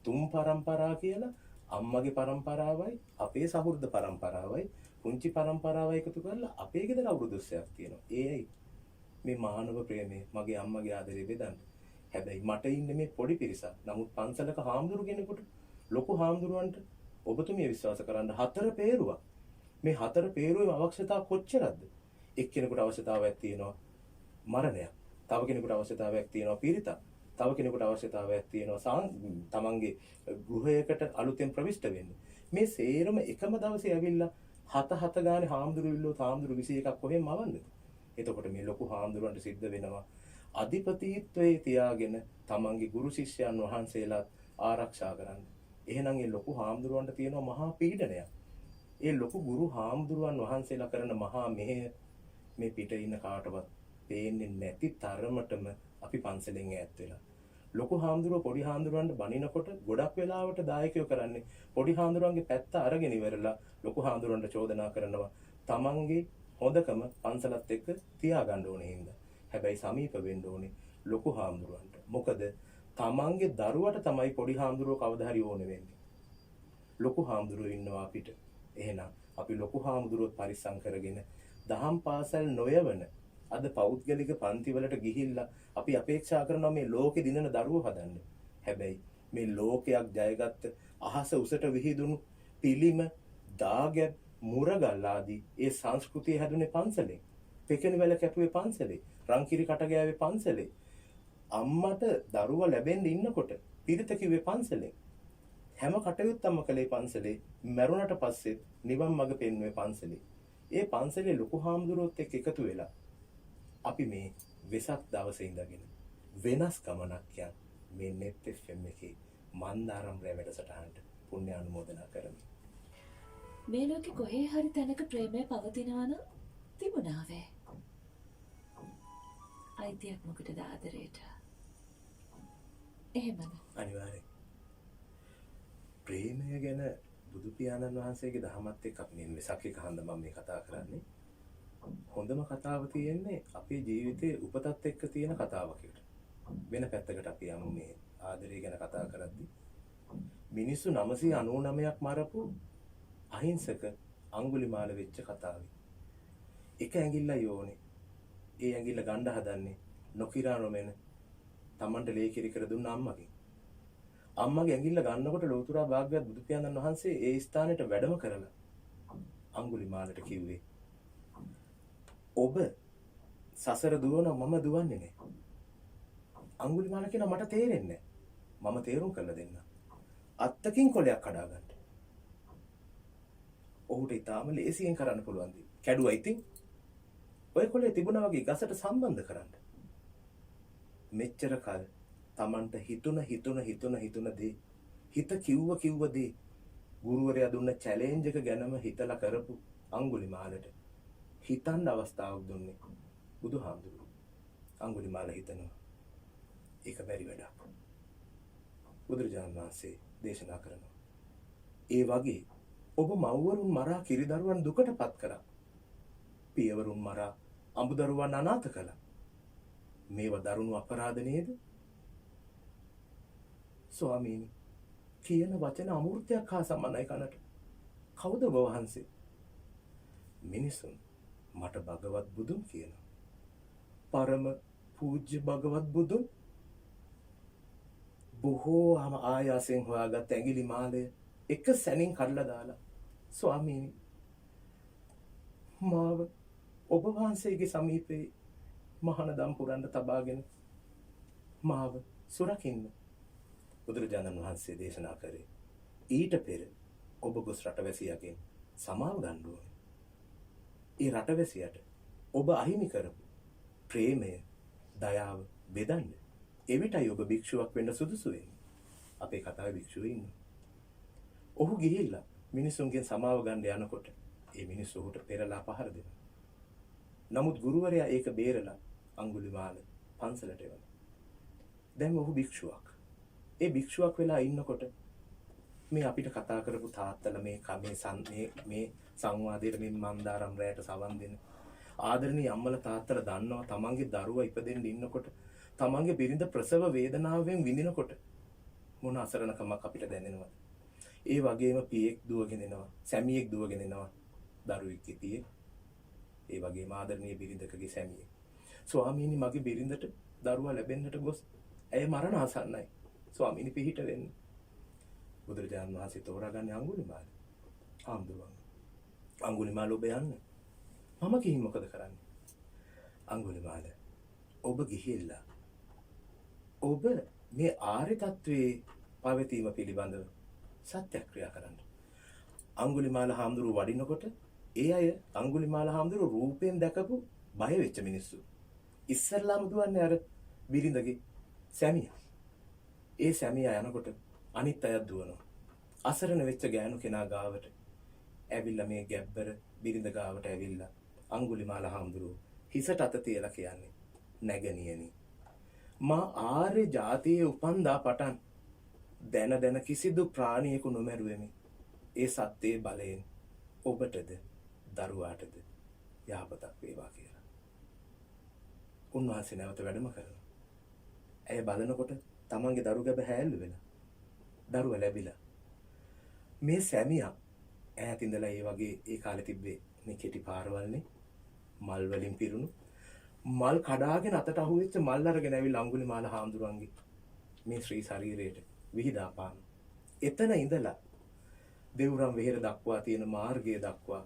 3 පරම්පරා කියලා අම්මගේ පරම්පරාවයි අපේ සහෘද පරම්පරාවයි පුංචි පරම්පරාවයි එකතු කරලා අපේ ගෙදර අවුරුදු උත්සවයක් තියෙනවා. ඒයි මේ මානව ප්‍රේමය මගේ අම්මගේ ආදරේ බෙදන්න. හැබැයි මට ඉන්නේ මේ පොඩි පිරිසක්. නමුත් පන්සලක හාමුදුරු කෙනෙකුට ලොකු හාමුදුරුවන්ට ඔබතුමිය විශ්වාස කරන්න 4 පේරුවක්. මේ 4 පේරුවේම අවශ්‍යතාව කොච්චරද? එක්කෙනෙකුට අවශ්‍යතාවයක් තියෙනවා මරණයක්. තව කෙනෙකුට අවශ්‍යතාවයක් තියෙනවා පිරිතක්. තව කෙනෙකුට අවශ්‍යතාවයක් තියෙනවා තමන්ගේ ගෘහයකට අලුතෙන් ප්‍රවිෂ්ඨ වෙන්න. මේ සේරම එකම දවසේ ඇවිල්ලා 7 ගානේ හාමුදුරු ඉල්ලුවොත් හාමුදුරු 21ක් කොහෙන් මවන්නද? එතකොට මේ ලොකු හාමුදුරුවන්ට සිද්ධ වෙනවා අධිපතිත්වයේ තියාගෙන තමන්ගේ ගුරු ශිෂ්‍යයන් වහන්සේලාත් ආරක්ෂා කරන්න. එහෙනම් මේ ලොකු හාමුදුරුවන්ට තියෙනවා මහා පීඩනයක්. ඒ ලොකු ගුරු හාමුදුරුවන් වහන්සේලා කරන මහා මෙහෙය මේ පිට ඉන්න කාටවත් පේන්නේ නැති තරමටම අපි පන්සලෙන් ඈත් වෙලා. ලොකු හාමුදුරුවෝ පොඩි හාමුදුරුවන්ට බනිනකොට ගොඩක් වෙලාවට දායකයෝ කරන්නේ පොඩි හාමුදුරුවන්ගේ පැත්ත අරගෙන ඉවරලා ලොකු හාමුදුරුවන්ට චෝදනා කරනවා තමන්ගේ හොඳකම පන්සලත් එක්ක තියාගන්න ඕනේ හින්දා. හැබැයි සමීප වෙන්න ඕනේ ලොකු හාමුදුරුවන්ට. මොකද තමන්ගේ දරුවට තමයි පොඩි හාමුදුරුවෝ කවදා හරි ඕනේ වෙන්නේ. ලොකු හාමුදුරුවෝ ඉන්නවා අපිට. එහෙනම් අපි ලොකු හාමුදුරුවෝ පරිස්සම් කරගෙන දහම් පාසල් නොයවන අද පෞද්ගලික පන්තිවලට ගිහිල්ලා අපි අපේක්ෂා කරනවා මේ ලෝකෙ දිනන දරුවෝ හදන්න. හැබැයි මේ ලෝකයක් ජයගත්ත අහස උසට විහිදුණු පිළිම දාගැබ් මුරගල් ආදී ඒ සංස්කෘතිය හැදුනේ පන්සලේ. පෙකෙනවල කැපුවේ පන්සලේ. රංකිරි කට ගෑවේ පන්සලේ. අම්මට දරුවා ලැබෙන්න ඉන්නකොට පිරිත කිව්වේ පන්සලේ. හැම කටයුත්තක්ම කළේ පන්සලේ. මරුණට පස්සේ නිවන් මඟ පෙන්වුවේ පන්සලේ. ඒ පන්සලේ ලොකු හාමුදුරුවොත් එක්ක එකතු වෙලා අපි මේ වෙසක් දවසේ ඉඳගෙන වෙනස් ගමනක් යන මේ net FM එකේ මන්දාරම් රැ වැඩසටහනට පුණ්‍ය අනුමෝදනා කරමි. මේ ලෝකේ කොහේ හරි තැනක ප්‍රේමය පවතිනවා නම් තිබුණාවේ. අයිතියක් මොකටද ආදරයට? එහෙමද? අනිවාර්යයෙන්. ප්‍රේමය ගැන බුදු පියාණන් වහන්සේගේ දහමත් එක්ක අපි මේ වෙසක් එක හන්ද මම මේ කතා කරන්නේ. හොඳම කතාව තියෙන්නේ අපේ ජීවිතයේ උපතත් එක්ක තියෙන කතාවකට. වෙන පැත්තකට අපි යමු මේ ආදරය ගැන කතා කරද්දී. මිනිස්සු 999ක් මරපු අහිංසක අඟුලිමාල වෙච්ච කතාවයි. එක ඇඟිල්ලයි ඕනේ. ඒ ඇඟිල්ල ගන්න හදන්නේ නොකිරා නොමෙන Tamanට ලේ කිරි කර දුන්න අම්මගෙන්. අම්මගේ ඇඟිල්ල ගන්නකොට ලෝතුරා භාග්‍යවත් බුදු පියාණන් වහන්සේ ඒ ස්ථානෙට වැඩම කරලා අඟුලිමාලට කිව්වේ ඔබ සසර දුවන මම දුවන්නේ නැහැ. අඟුලිමාල කියන මට තේරෙන්නේ නැහැ. මම තේරුම් කරලා දෙන්න. අත්තකින් කොලයක් කඩා ගන්න. ඔහුට ඊටාම ලේසියෙන් කරන්න පුළුවන් දේ. කැඩුවා ඉතින්. ඔය කොලේ තිබුණා වගේ ගසට සම්බන්ධ කරන්න. මෙච්චර කල් Tamanට හිතුන දේ හිත කිව්ව දේ ගුරුවරයා දුන්න චැලෙන්ජ් එක ගැනම හිතලා කරපු අඟුලිමාලට හිතන්න අවස්ථාවක් දුන්නේ බුදුහාමුදුරුවෝ. අඟුලිමාල හිතනවා ඒක බැරි වැඩක්. බුදුරජාණන් වහන්සේ දේශනා කරනවා ඒ වගේ ඔබ මව්වරුන් මරා කිරිදරුවන් දුකටපත් කරා. පියවරුන් මරා අඹදරුවන් අනාථ කළා. මේව දරුණු අපරාධ නේද? ස්වාමීනි කියන වචන අමෘතයක් හා සමානයි කනට. කවුද ඔබ වහන්සේ? මිනිසුන් මට භගවත් බුදුන් කියනවා. පරම පූජ්‍ය භගවත් බුදුන්. බොහෝ ආයාසයෙන් හොයාගත් ඇඟිලි මාලය එක සැනින් කඩලා දාලා ස්වාමීනි මාව ඔබ වහන්සේගේ සමීපේ මහානදම් පුරන්න තබාගෙන මාව සුරකින්න. බුදුරජාණන් වහන්සේ දේශනා කරේ ඊට පෙර ඔබ ගොස් රටවැසියාගෙන් සමාව ගන්න ඕනේ. ඒ රටවැසියාට ඔබ අහිමි කරපු ප්‍රේමය, දයාව බෙදන්න. එවිටයි ඔබ භික්ෂුවක් වෙන්න සුදුසු වෙන්නේ. අපේ කතාවේ භික්ෂුව ඉන්නවා. ඔහු ගිහිල්ලා මිනිසුන්ගෙන් සමාව ගන්න යනකොට ඒ මිනිස්සු ඔහුට පෙරලා පහර දෙනවා. නමුත් ගුරුවරයා ඒක බේරලා අඟුලිමාල පන්සලට එවනවා. දැන් ඔහු භික්ෂුවක්. ඒ භික්ෂුවක් වෙලා ඉන්නකොට මේ අපිට කතා කරපු තාත්තලා මේ සංවාදයේ මේ මන්දාරම් රැයට සවන් දෙන ආදරණීය අම්මලා තාත්තලා දන්නවා තමන්ගේ දරුවා ඉපදෙන්න ඉන්නකොට තමන්ගේ බිරිඳ ප්‍රසව වේදනාවෙන් විඳිනකොට මොන අසරණකමක් අපිට දැනෙනවද? ඒ වගේම පියෙක් දුවගෙන එනවා, සැමියෙක් දුවගෙන එනවා, දරුවෙක්ගේ පියෙක්. ඒ වගේම ආදරණීය බිරිඳකගේ සැමියෙක්. ස්වාමීනි මගේ බිරිඳට දරුවා ලැබෙන්නට ගොස් ඇය මරණ ආසන්නයි. ස්වාමීනි පිහිට වෙන්න. බුදුරජාණන් වහන්සේ තෝරාගන්නේ අඟුලිමාල. ආම්දුවන්. අඟුලිමාල ඔබ යන්න. මම කියින් මොකද කරන්නේ? අඟුලිමාල ඔබ ගිහිල්ලා ඔබ මේ ආර්ය තත්වයේ පවතීම පිළිබඳව සත්‍යක්‍රියා කරන්න. අඟුලිමාල හාමුදුරුව වඩිනකොට ඒ අය අඟුලිමාල හාමුදුරුව රූපයෙන් දැකපු බය වෙච්ච මිනිස්සු. ඉස්සල්ලාම දුවන්නේ අර බිරිඳගේ සැමියා. ඒ සැමියා යනකොට අනිත් අයත් දුවනවා. අසරණ වෙච්ච ගෑනු කෙනා ගාවට ඇවිල්ලා මේ ගැබ්බර බිරිඳ ගාවට ඇවිල්ලා අඟුලිමාල හාමුදුරුව හිසට අත තියලා කියන්නේ නැගණියනි මා ආර්ය ජාතියේ උපන්දා පටන් දැන කිසිදු ප්‍රාණියෙකු නොමැරුවෙමි. ඒ සත්‍යයේ බලයෙන් ඔබටද දරුවාටද යහපතක් වේවා කියලා. උන්වහන්සේ නැවත වැඩම කරනවා. ඇය බලනකොට තමන්ගේ දරු ගැබ හැල්ලු වෙලා දරුවා ලැබිලා. මේ සැමියා ඈත ඉඳලා ඒ වගේ ඒ කාලේ තිබ්බේ මේ කෙටි පාරවල්නේ මල් වලින් පිරුණු මල් කඩාගෙන අතට අහුවෙච්ච මල් අරගෙන ඇවිල්ලා අඟුලිමාල හාමුදුරන්ගේ මේ ශ්‍රී ශරීරයට විහිදා පාන. එතන ඉඳලා දෙවුරම් වෙහෙර දක්වා තියෙන මාර්ගය දක්වා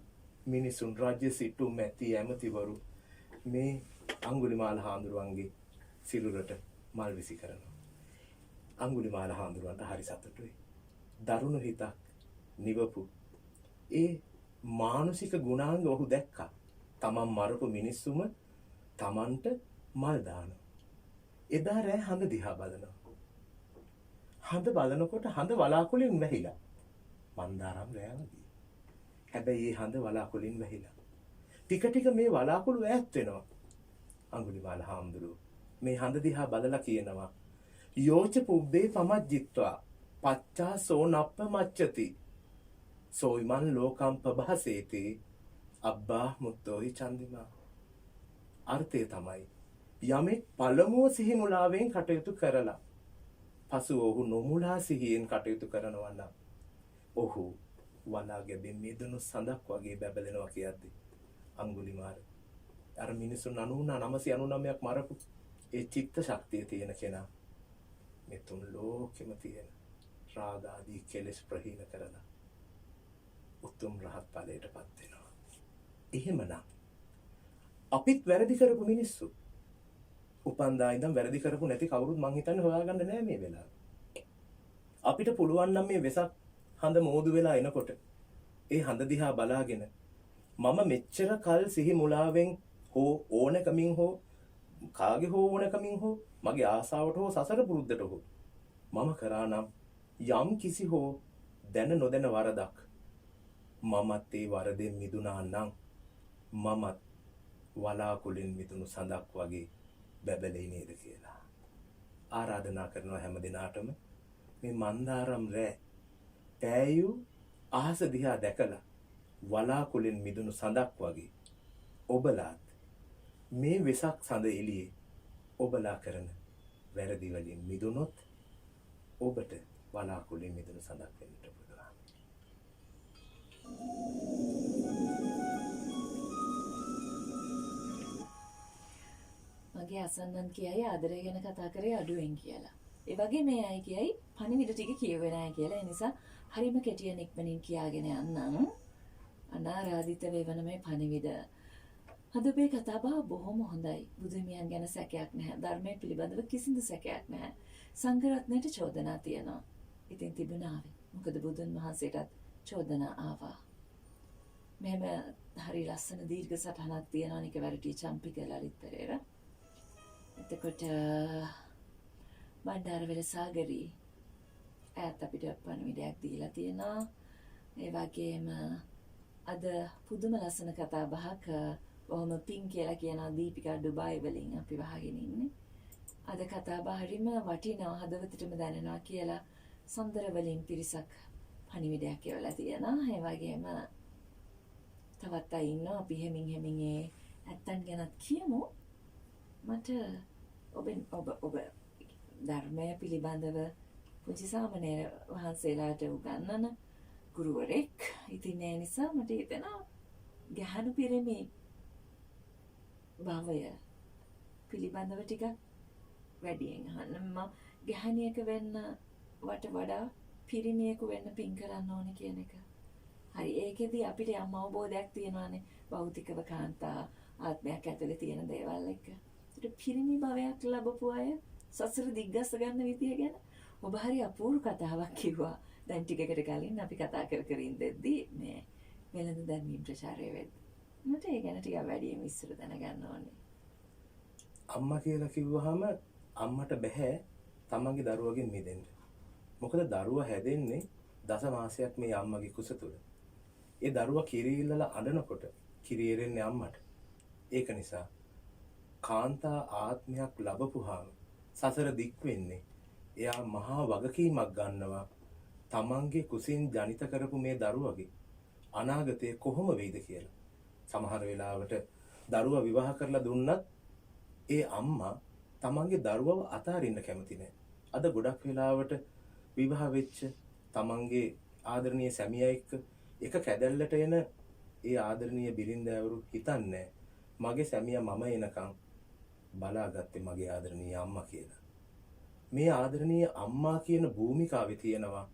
මිනිසුන් රාජ්‍ය සිටු මැති ඇමතිවරු මේ අඟුලිමාල හාමුදුරන්ගේ සිරුරට මල් විසි කරනවා. අඟුලිමාල හාමුදුරන්ට හරි සතුටුයි. දරුණු හිතක් නිවපු ඒ මානසික ගුණාංග ඔහු දැක්කා. තමන් මරපු මිනිස්සුම තමන්ට මල් දානවා. එදා රෑ හඳ දිහා බලනවා. හඳ බලනකොට හඳ වලාකුලින් වැහිලා. මන්දාරම් රෑ වගේ. හැබැයි මේ හඳ වලාකුලින් වැහිලා. ටික ටික මේ වලාකුළු ඈත් වෙනවා. අඟුලිමාල හාමුදුරුවෝ මේ හඳ දිහා බලලා කියනවා යෝච පුබ්බේ පමජ්ජිත්වා පච්චා සෝනප්ප මච්චති සෝයිමන් ලෝකම් පබහසේති අබ්බා මුත්තෝයි චන්දිමා. අර්ථය තමයි යමෙක් පළමුව සිහි මුලාවෙන් කටයුතු කරලා පසු ඔහු නොමුලා සිහියෙන් කටයුතු කරනවා නම් ඔහු වලා ගැබෙන් මිදුණු සඳක් වගේ බැබලෙනවා කියද්දි අඟුලිමාල අර මිනිසුන් 999ක් මරපු ඒ චිත්ත ශක්තිය තියෙන කෙනා මේ තුන් ලෝකෙම තියෙන රාග ආදී කෙලෙස් ප්‍රහීන කරලා උතුම් රහත් ඵලයටපත් වෙනවා. එහෙමනම් අපිත් වැරදි කරපු මිනිස්සු උපන්දා ඉඳන් වැරදි කරපු නැති කවුරුත් මං හිතන්නේ හොයාගන්න නෑ මේ වෙලාවේ. අපිට පුළුවන් නම් මේ වෙසක් හඳ මෝදු වෙලා එනකොට ඒ හඳ දිහා බලාගෙන මම මෙච්චර කල් සිහි මුලාවෙන් හෝ ඕනකමින් හෝ කාගේ හෝ ඕනකමින් හෝ මගේ ආසාවට හෝ සසර පුරුද්දට හෝ මම කරා නම් යම් කිසි හෝ දැන නොදැන වරදක් මමත් ඒ වරදෙන් මිදුණා නම් මමත් වලාකුලින් මිදුණු සඳක් වගේ බැබලෙයි නේද කියලා. ආරාධනා කරනවා හැම දිනාටම මේ මන්දාරම් රෑ පෑයු අහස දිහා දැකලා වලාකුලින් මිදුණු සඳක් වගේ ඔබලාත් මේ වෙසක් සඳ එළියේ ඔබලා කරන වැරදි වලින් මිදුණොත් ඔබට වලාකුලින් මිදුණු සඳක් වෙන්න පුළුවන්. මගේ අසන්නන් කියයි ආදරය ගැන කතා කරේ අඩුවෙන් කියලා. ඒ වගේ මේ අය කියයි පණිවිඩ ටික කියවෙන අය කියලා. ඒ නිසා හරිම කෙටියෙන් ඉක්මනින් කියාගෙන යන්නම්. අනාරාධිත වේවන මේ පණිවිඩ. අද මේ කතා බහ බොහොම හොඳයි. බුදුමියන් ගැන සැකයක් නැහැ. ධර්මයේ පිළිබඳව කිසිදු සැකයක් නැහැ. සංඝ රත්නයට චෝදනා තියෙනවා. ඉතින් තිබුණාවේ. මොකද බුදුන් වහන්සේටත් චෝදනා ආවා. මෙහෙම හරි ලස්සන දීර්ඝ සටහනක් තියෙනවා නික වැරටි චම්පික ලලිත් පෙරේරා. එතකොට බණ්ඩාරවැල සාගරී ඈත් අපිට පණිවිඩයක් දීලා තියෙනවා. ඒ වගේම අද පුදුම ලස්සන කතා බහක් බොහොම පිං කියලා කියනවා දීපිකා ඩුබායි වලින් අපි වහගෙන ඉන්නේ. අද කතා බහ හරිම වටිනවා හදවතටම දැනෙනවා කියලා සොන්දර වලින් පිරිසක් පණිවිඩයක් කියවලා තියෙනවා. ඒ වගේම තවත් අය ඉන්නවා අපි හෙමින් ඒ ඇත්තන් ගැනත් කියමු. මට ඔබ ධර්මය පිළිබඳව පුංචි සාමණේර වහන්සේලාට උගන්වන ගුරුවරෙක්. ඉතින් ඒ නිසා මට හිතෙනවා ගැහණු පිරිමි භවය පිළිබඳව ටිකක් වැඩියෙන් අහන්න. මම ගැහණියක වෙන්න වඩා පිරිමියෙකු වෙන්න පින් කරන්න ඕනේ කියන එක. හරි ඒකෙදි අපිට යම් අවබෝධයක් තියෙනවානේ භෞතිකව කාන්තා ආත්මයක් ඇතුලේ තියෙන දේවල් එක්ක. ඒත් පිරිමි භවයක් ලැබපු අය සසර දිග්ගස්ස ගන්න විදිය ගැන ඔබ හරි අපූර්ව කතාවක් කිව්වා. දැන් ටිකකට කලින් අපි කතා කර ඉඳෙද්දී මේ වෙළඳ දැන්වීම ප්‍රචාරය වෙද්දී මට ඒ ගැන ටිකක් වැඩියෙන් විස්තර දැනගන්න ඕනේ. අම්මා කියලා කිව්වහම අම්මට බෑ තමන්ගේ දරුවගෙන් මිදෙන්න. මොකද දරුවා හැදෙන්නේ දස මාසයක් මේ අම්මගේ කුස තුල. ඒ දරුවා කිරි ඉල්ලලා අඬනකොට කිරි එරෙන්නේ අම්මට. ඒක නිසා කාන්තා ආත්මයක් ලැබපුවාම සසර දික් වෙන්නේ එයා මහා වගකීමක් ගන්නවා තමන්ගේ කුසින් ජනිත කරපු මේ දරුවගේ අනාගතය කොහොම වෙයිද කියලා. සමහර වෙලාවට දරුවා විවාහ කරලා දුන්නත් ඒ අම්මා තමන්ගේ දරුවව අතාරින්න කැමති නැහැ. අද ගොඩක් වෙලාවට විවාහ වෙච්ච තමන්ගේ ආදරණීය සැමියා එක්ක එක කැදැල්ලට එන ඒ ආදරණීය බිරින්දෑවරු හිතන්නේ මගේ සැමියා මම එනකම් බලාගත්තේ මගේ ආදරණීය අම්මා කියලා. මේ ආදරණීය අම්මා කියන භූමිකාවේ තියෙනවා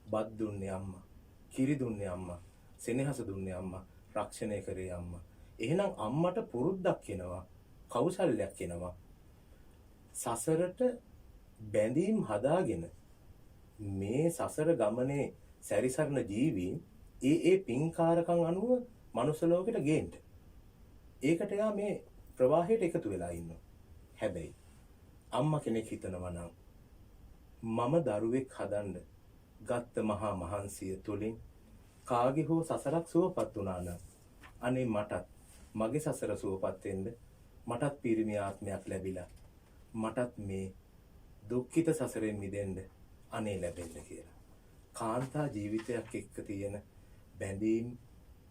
බත් දුන්නේ අම්මා, කිරි දුන්නේ අම්මා, සෙනෙහස දුන්නේ අම්මා, රක්ෂණය කරේ අම්මා. එහෙනම් අම්මට පුරුද්දක් එනවා, කෞශල්‍යයක් එනවා. සසරට බැඳීම් හදාගෙන මේ සසර ගමනේ සැරිසරන ජීවීන් ඒ පින්කාරකම් අනුව මනුස්ස ලෝකෙට ගේන්න. ඒකට යා මේ ප්‍රවාහයට එකතු වෙලා ඉන්නවා. හැබැයි අම්මා කෙනෙක් හිතනවා නම් මම දරුවෙක් හදන්න ගත්ත මහා මහන්සිය තුලින් කාගේ හෝ සසරක් සුවපත් වුණා නම් අනේ මටත් මගේ සසර සුවපත් වෙන්න මටත් පිරිමි ආත්මයක් ලැබිලා මටත් මේ දුක්ඛිත සසරෙන් මිදෙන්න අනේ ලැබෙන්න කියලා. කාන්තා ජීවිතයක් එක්ක තියෙන බැඳීම්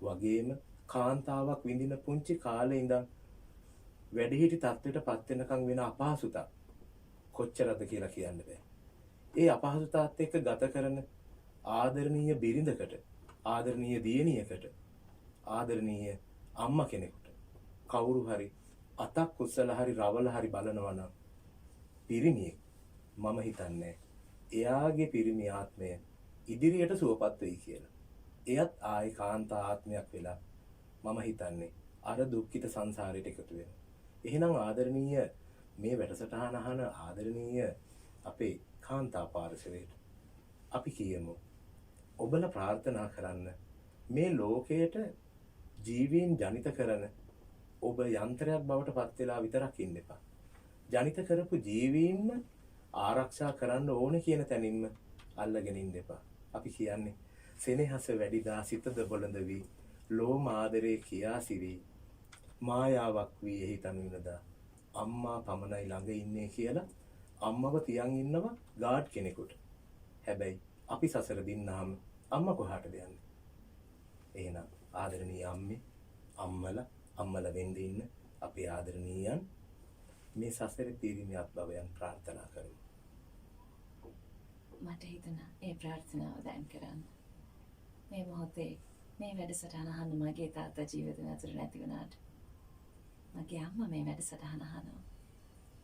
වගේම කාන්තාවක් විඳින පුංචි කාලේ ඉඳන් වැඩිහිටි තත්ත්වයට පත් වෙනකන් වෙන අපහසුතා කොච්චරද කියලා කියන්න බෑ. ඒ අපහසුතාවත් එක්ක ගත කරන ආදරණීය බිරිඳකට, ආදරණීය දියණියකට, ආදරණීය අම්මා කෙනෙකුට කවුරු හරි අතක් කුසල හරි රවල හරි බලනවා නම් පිරිමියෙක් මම හිතන්නේ එයාගේ පිරිමි ආත්මය ඉදිරියට සුවපත් වෙයි කියලා. එයත් ආයි කාන්තා ආත්මයක් වෙලා මම හිතන්නේ අර දුක්ඛිත සංසාරයට එකතු වෙනවා. එහෙනම් ආදරණීය මේ වැඩසටහන අහන ආදරණීය අපේ කාන්තා පාර්ශවයට අපි කියමු ඔබලා ප්‍රාර්ථනා කරන්න මේ ලෝකයට ජීවීන් ජනිත කරන ඔබ යන්ත්‍රයක් බවට පත් වෙලා විතරක් ඉන්න එපා. ජනිත කරපු ජීවීන්ම ආරක්ෂා කරන්න ඕනේ කියන තැනින්ම අල්ලගෙන ඉන්න එපා. අපි කියන්නේ සෙනෙහස වැඩිදා සිතද බොළඳ වී ලෝම ආදරේ කියා සිවි මායාවක් වී එහි තනුවිනදා අම්මා පමණයි ළඟ ඉන්නේ කියලා අම්මව තියන් ඉන්නවා ගාඩ් කෙනෙකුට. හැබැයි අපි සසර දින්නාම අම්මා කොහාටද යන්නේ? එහෙනම් ආදරණීය අම්මේ, අම්මලා වෙන්න ඉන්න අපේ ආදරණීයන් මේ සසරේ පිරිමියත් භවයන් ප්‍රාර්ථනා කරමු. මට හිතුණා ඒ ප්‍රාර්ථනාව දැන් කරන්න. මේ මොහොතේ මේ වැඩසටහන අහන්න මගේ තාත්තා ජීවිතේ අතර නැති වුණාට මගේ අම්මා මේ වැඩසටහන අහනවා.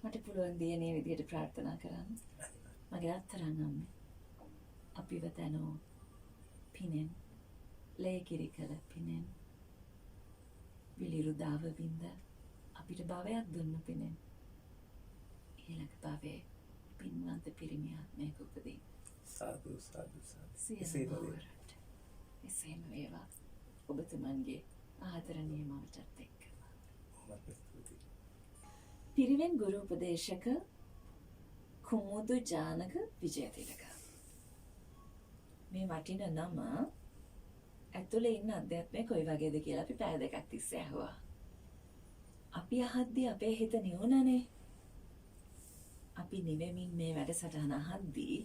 මට පුළුවන් දිනේ විදිහට ප්‍රාර්ථනා කරන්න. මගේ අත්තරන් අම්මේ අපිව තනෝ පිනෙන් ලේකිරි කළ පිනෙන් විලිරුදාව වින්ද අපිට භවයක් දුන්න පිනෙන් ඊළඟ භවයේ පින්වන්ත පිරිමියක් මේක උපදී. සාදු සාදු සාදු. එසේම වේවා ඔබතුමන්ගේ ආදරණීය මවටත් එක්ක. පිරිවෙන් ගුරු උපදේශක කුමුදු ජානක විජයතිලක. මේ වටින නම ඇතුලේ ඉන්න අධ්‍යාත්මය කොයි වගේද කියලා අපි පැය දෙකක් තිස්සේ අහුවා. අපි අහද්දී අපේ හිත නිවුණනේ. අපි නිවෙමින් මේ වැඩසටහන අහද්දී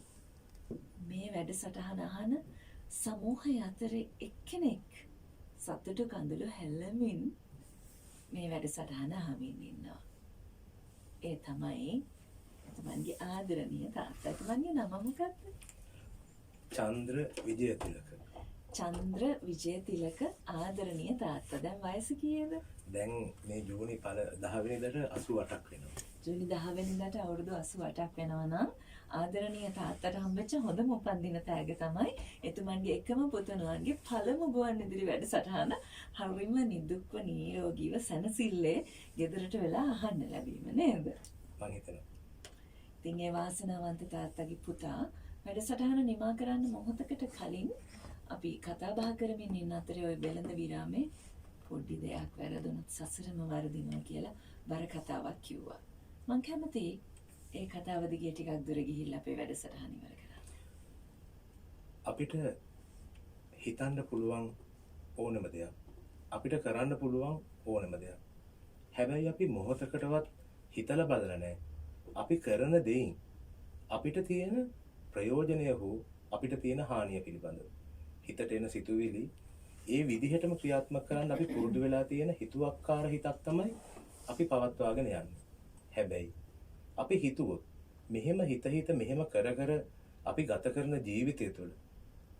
මේ වැඩසටහන අහන සමූහය අතරේ එක්කෙනෙක් සතුටු කඳුළු හැල්ලමින් මේ වැඩසටහන අහමින් ඉන්නවා. ඒ තමයි එතුමන්ගේ ආදරණීය තාත්තා. එතුමන්ගේ නම මොකක්ද? චන්ද්‍ර විජයතිලක. චන්ද්‍ර විජයතිලක ආදරණීය තාත්තා. දැන් වයස කීයද? දැන් මේ ජූනි 10 වෙනිදාට 88ක් වෙනවා. ජූනි 10 වෙනිදාට අවුරුදු 88ක් වෙනවා නම් ආදරණීය තාත්තට හම්බෙච්ච හොඳම උපන්දින තෑග තමයි එතුමන්ගේ එකම පුතණුවන්ගේ පළමු ගුවන් විදුලි වැඩසටහන හරිම නිදුක්ව නිරෝගීව සැනසille ගෙදරට වෙලා අහන්න ලැබීම නේද? මම හිතනවා. ඉතින් ඒ වාසනාවන්ත තාත්තගේ පුතා වැඩසටහන නිමා කරන්න මොහොතකට කලින් අපි කතා බහ කරමින් ඉන්න අතරේ ওই වෙළඳ විරාමේ පොඩි දෙයක් වැරදුනොත් සසරම වරදිනවා කියලා බර කතාවක් කිව්වා. මං කැමතියි ඒ කතාව දිගේ ටිකක් දුර ගිහිල්ලා අපේ වැඩසටහන ඉවර කරන්න. අපිට හිතන්න පුළුවන් ඕනම දෙයක්. අපිට කරන්න පුළුවන් ඕනම දෙයක්. හැබැයි අපි මොහොතකටවත් හිතලා බලලා නැහැ. අපි කරන දෙයින් අපිට තියෙන ප්‍රයෝජනය හෝ අපිට තියෙන හානිය පිළිබඳව. හිතට එන සිතුවිලි ඒ විදිහටම ක්‍රියාත්මක කරන්න අපි පුරුදු වෙලා තියෙන හිතුවක්කාර හිතක් තමයි අපි පවත්වාගෙන යන්නේ. හැබැයි අපි හිතුවොත් මෙහෙම හිත මෙහෙම කර අපි ගත කරන ජීවිතය තුළ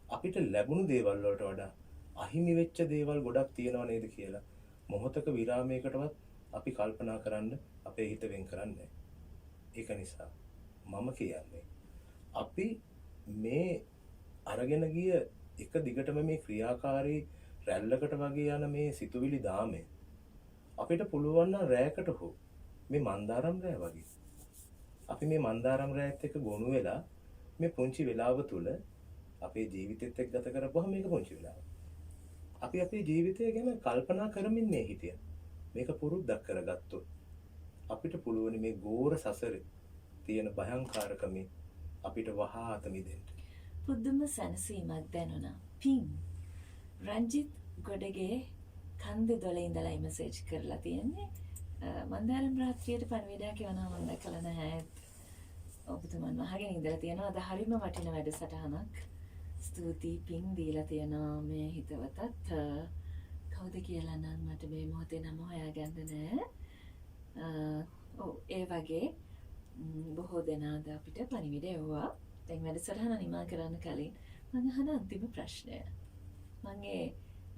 අපිට ලැබුණු දේවල් වලට වඩා අහිමි වෙච්ච දේවල් ගොඩක් තියෙනව නේද කියලා මොහොතක විරාමයකටවත් අපි කල්පනා කරන්න අපේ හිත වෙන් කරන්නේ. ඒක නිසා මම කියන්නේ අපි මේ අරගෙන ගිය එක දිගටම මේ ක්‍රියාකාරී රැල්ලකට වගේ යන මේ සිතුවිලි දාමේ අපිට පුළුවන් නම් රැයකට හෝ මේ මන්දාරම් රැය වගේ අපි මේ මන්දාරම් රැයත් එක්ක ගොනු වෙලා මේ පුංචි වෙලාව තුල අපේ ජීවිතෙත් එක්ක ගත කරපුවාම මේක පුංචි වෙලාව. අපි අපේ ජීවිතය ගැන කල්පනා කරමින් මේ හිටිය. මේක පුරුද්දක් කරගත්තොත් අපිට පුළුවන් මේ ගෝර සසරේ තියෙන භයංකාරකමේ අපිට වහා අත මිදෙන්න. පුදුම සැනසීමක් දැනුණා. පින් රංජිත් ගොඩගේ කන්ද දොලේ ඉඳලා මෙසේජ් කරලා තියෙන්නේ. මන්දාරම් රාත්‍රියට පණිවිඩයක් එවනවා මම දැකලා නැහැ. ඔබතුමන් අහගෙන ඉඳලා තියෙනවා. අද හරිම වටින වැඩසටහනක්. ස්තුතියි පින් දීලා තියෙනවා මේ හිතවතත්. කවුද කියලා නම් මට මේ මොහොතේ නම හොයාගන්න නැහැ. ඒ වගේ බොහෝ දෙනාද අපිට පණිවිඩ එවුවා. දැන් වැඩසටහන නිමා කරන්න කලින් මම අහන අන්තිම ප්‍රශ්නය. මම ඒ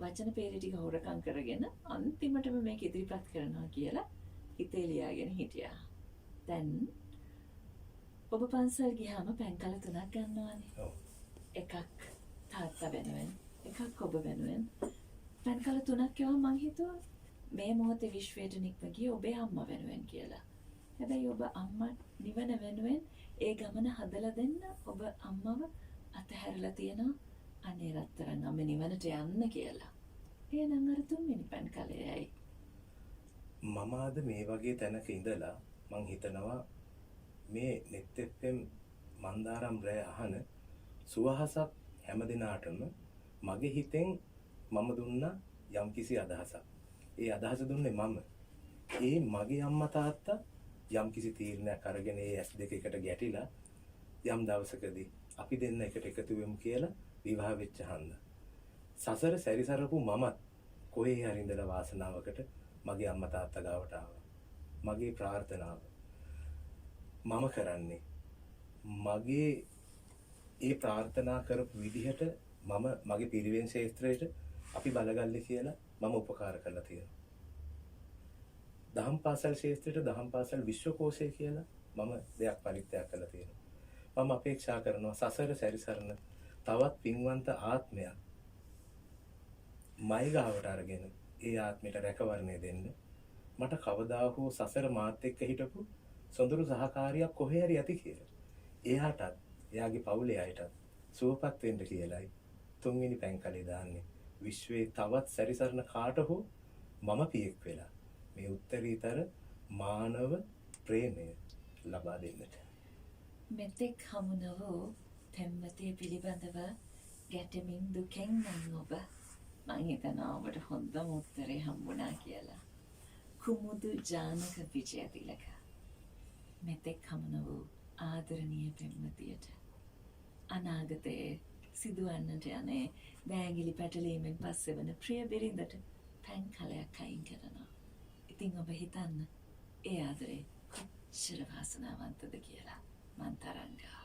වචන පෙළ ටික හොරකම් කරගෙන අන්තිමටම මේක ඉදිරිපත් කරනවා කියලා හිතේ ලියාගෙන හිටියා. දැන් ඔබ පන්සල් ගියාම පැන්කල 3ක් ගන්නවානේ. ඔව්. එකක් තාත්තා වෙනුවෙන්, එකක් ඔබ වෙනුවෙන්. පැන්කල 3ක් කියවම මං හිතුවා මේ මොහොතේ විශ්වයට නික්ම ගිය ඔබේ අම්මා වෙනුවෙන් කියලා. හැබැයි ඔබ අම්මා නිවන වෙනුවෙන් ඒ ගමන හදලා දෙන්න ඔබ අම්මව අතහැරලා තියෙනවා. අනේ රත්තරන් අම්මේ නිවනට යන්න කියලා. එහෙනම් අර 3 වෙනි පැන්කලයයි. මම අද මේ වගේ තැනක ඉඳලා මං හිතනවා මේ net fm මන්දාරම් රෑ අහන සුවහසක් හැම දිනාටම මගේ හිතෙන් මම දුන්නා යම්කිසි අදහසක්. ඒ අදහස දුන්නේ මම. ඒ මගේ අම්මා තාත්තා යම් කිසි තීරණයක් අරගෙන ඒ ඇස් දෙක එකට ගැටිලා යම් දවසකදී අපි දෙන්න එකට එකතු වෙමු කියලා විවාහ වෙච්ච හන්ද. සසර සැරිසරපු මමත් කොහේ හරි ඉඳලා වාසනාවකට මගේ අම්මා තාත්තා ගාවට ආවා. මගේ ප්‍රාර්ථනාව මම කරන්නේ මගේ ඒ ප්‍රාර්ථනා කරපු විදිහට මම මගේ පිරිවෙන් ශාස්ත්‍රයට අපි බලගල්ලේ කියලා මම උපකාර කරලා තියෙනවා. දහම් පාසල් ශාස්ත්‍රයට දහම් පාසල් විශ්වකෝෂය කියලා මම දෙයක් පරිත්‍යාග කරලා තියෙනවා. මම අපේක්ෂා කරනවා සසර සැරිසරන තවත් පින්වන්ත ආත්මයක් මයි ගාවට අරගෙන ඒ ආත්මයට රැකවරණය දෙන්න. මට කවදා හෝ සසර මාත් එක්ක හිටපු සොඳුරු සහකාරියක් කොහේ හරි ඇති කියලා. එයාටත් එයාගේ පවුලේ අයටත් සුවපත් වෙන්න කියලායි තුන්වෙනි පැංකලේ දාන්නේ. විශ්වයේ තවත් සැරිසරන කාට හෝ මම පියෙක් වෙලා මේ උත්තරීතර මානව ප්‍රේමය ලබා දෙන්නට. මෙතෙක් හමු නොවූ පෙම්වතිය පිළිබඳව ගැටෙමින් දුකෙන් නම් ඔබ මං හිතනවා ඔබට හොඳම උත්තරේ හම්බුණා කියලා. කුමුදු ජානක විජයතිලක මෙතෙක් හමු නොවූ ආදරණීය පෙම්වතියට අනාගතයේ සිදුවන්නට යන්නේ දෑගිලි පැටලීමෙන් පස්සේ වන ප්‍රිය බිරිඳට පැන් කලයක් අයින් කරනවා. ඉතින් ඔබ හිතන්න ඒ ආදරේ කොච්චර වාසනාවන්තද කියලා. මන්තරංගා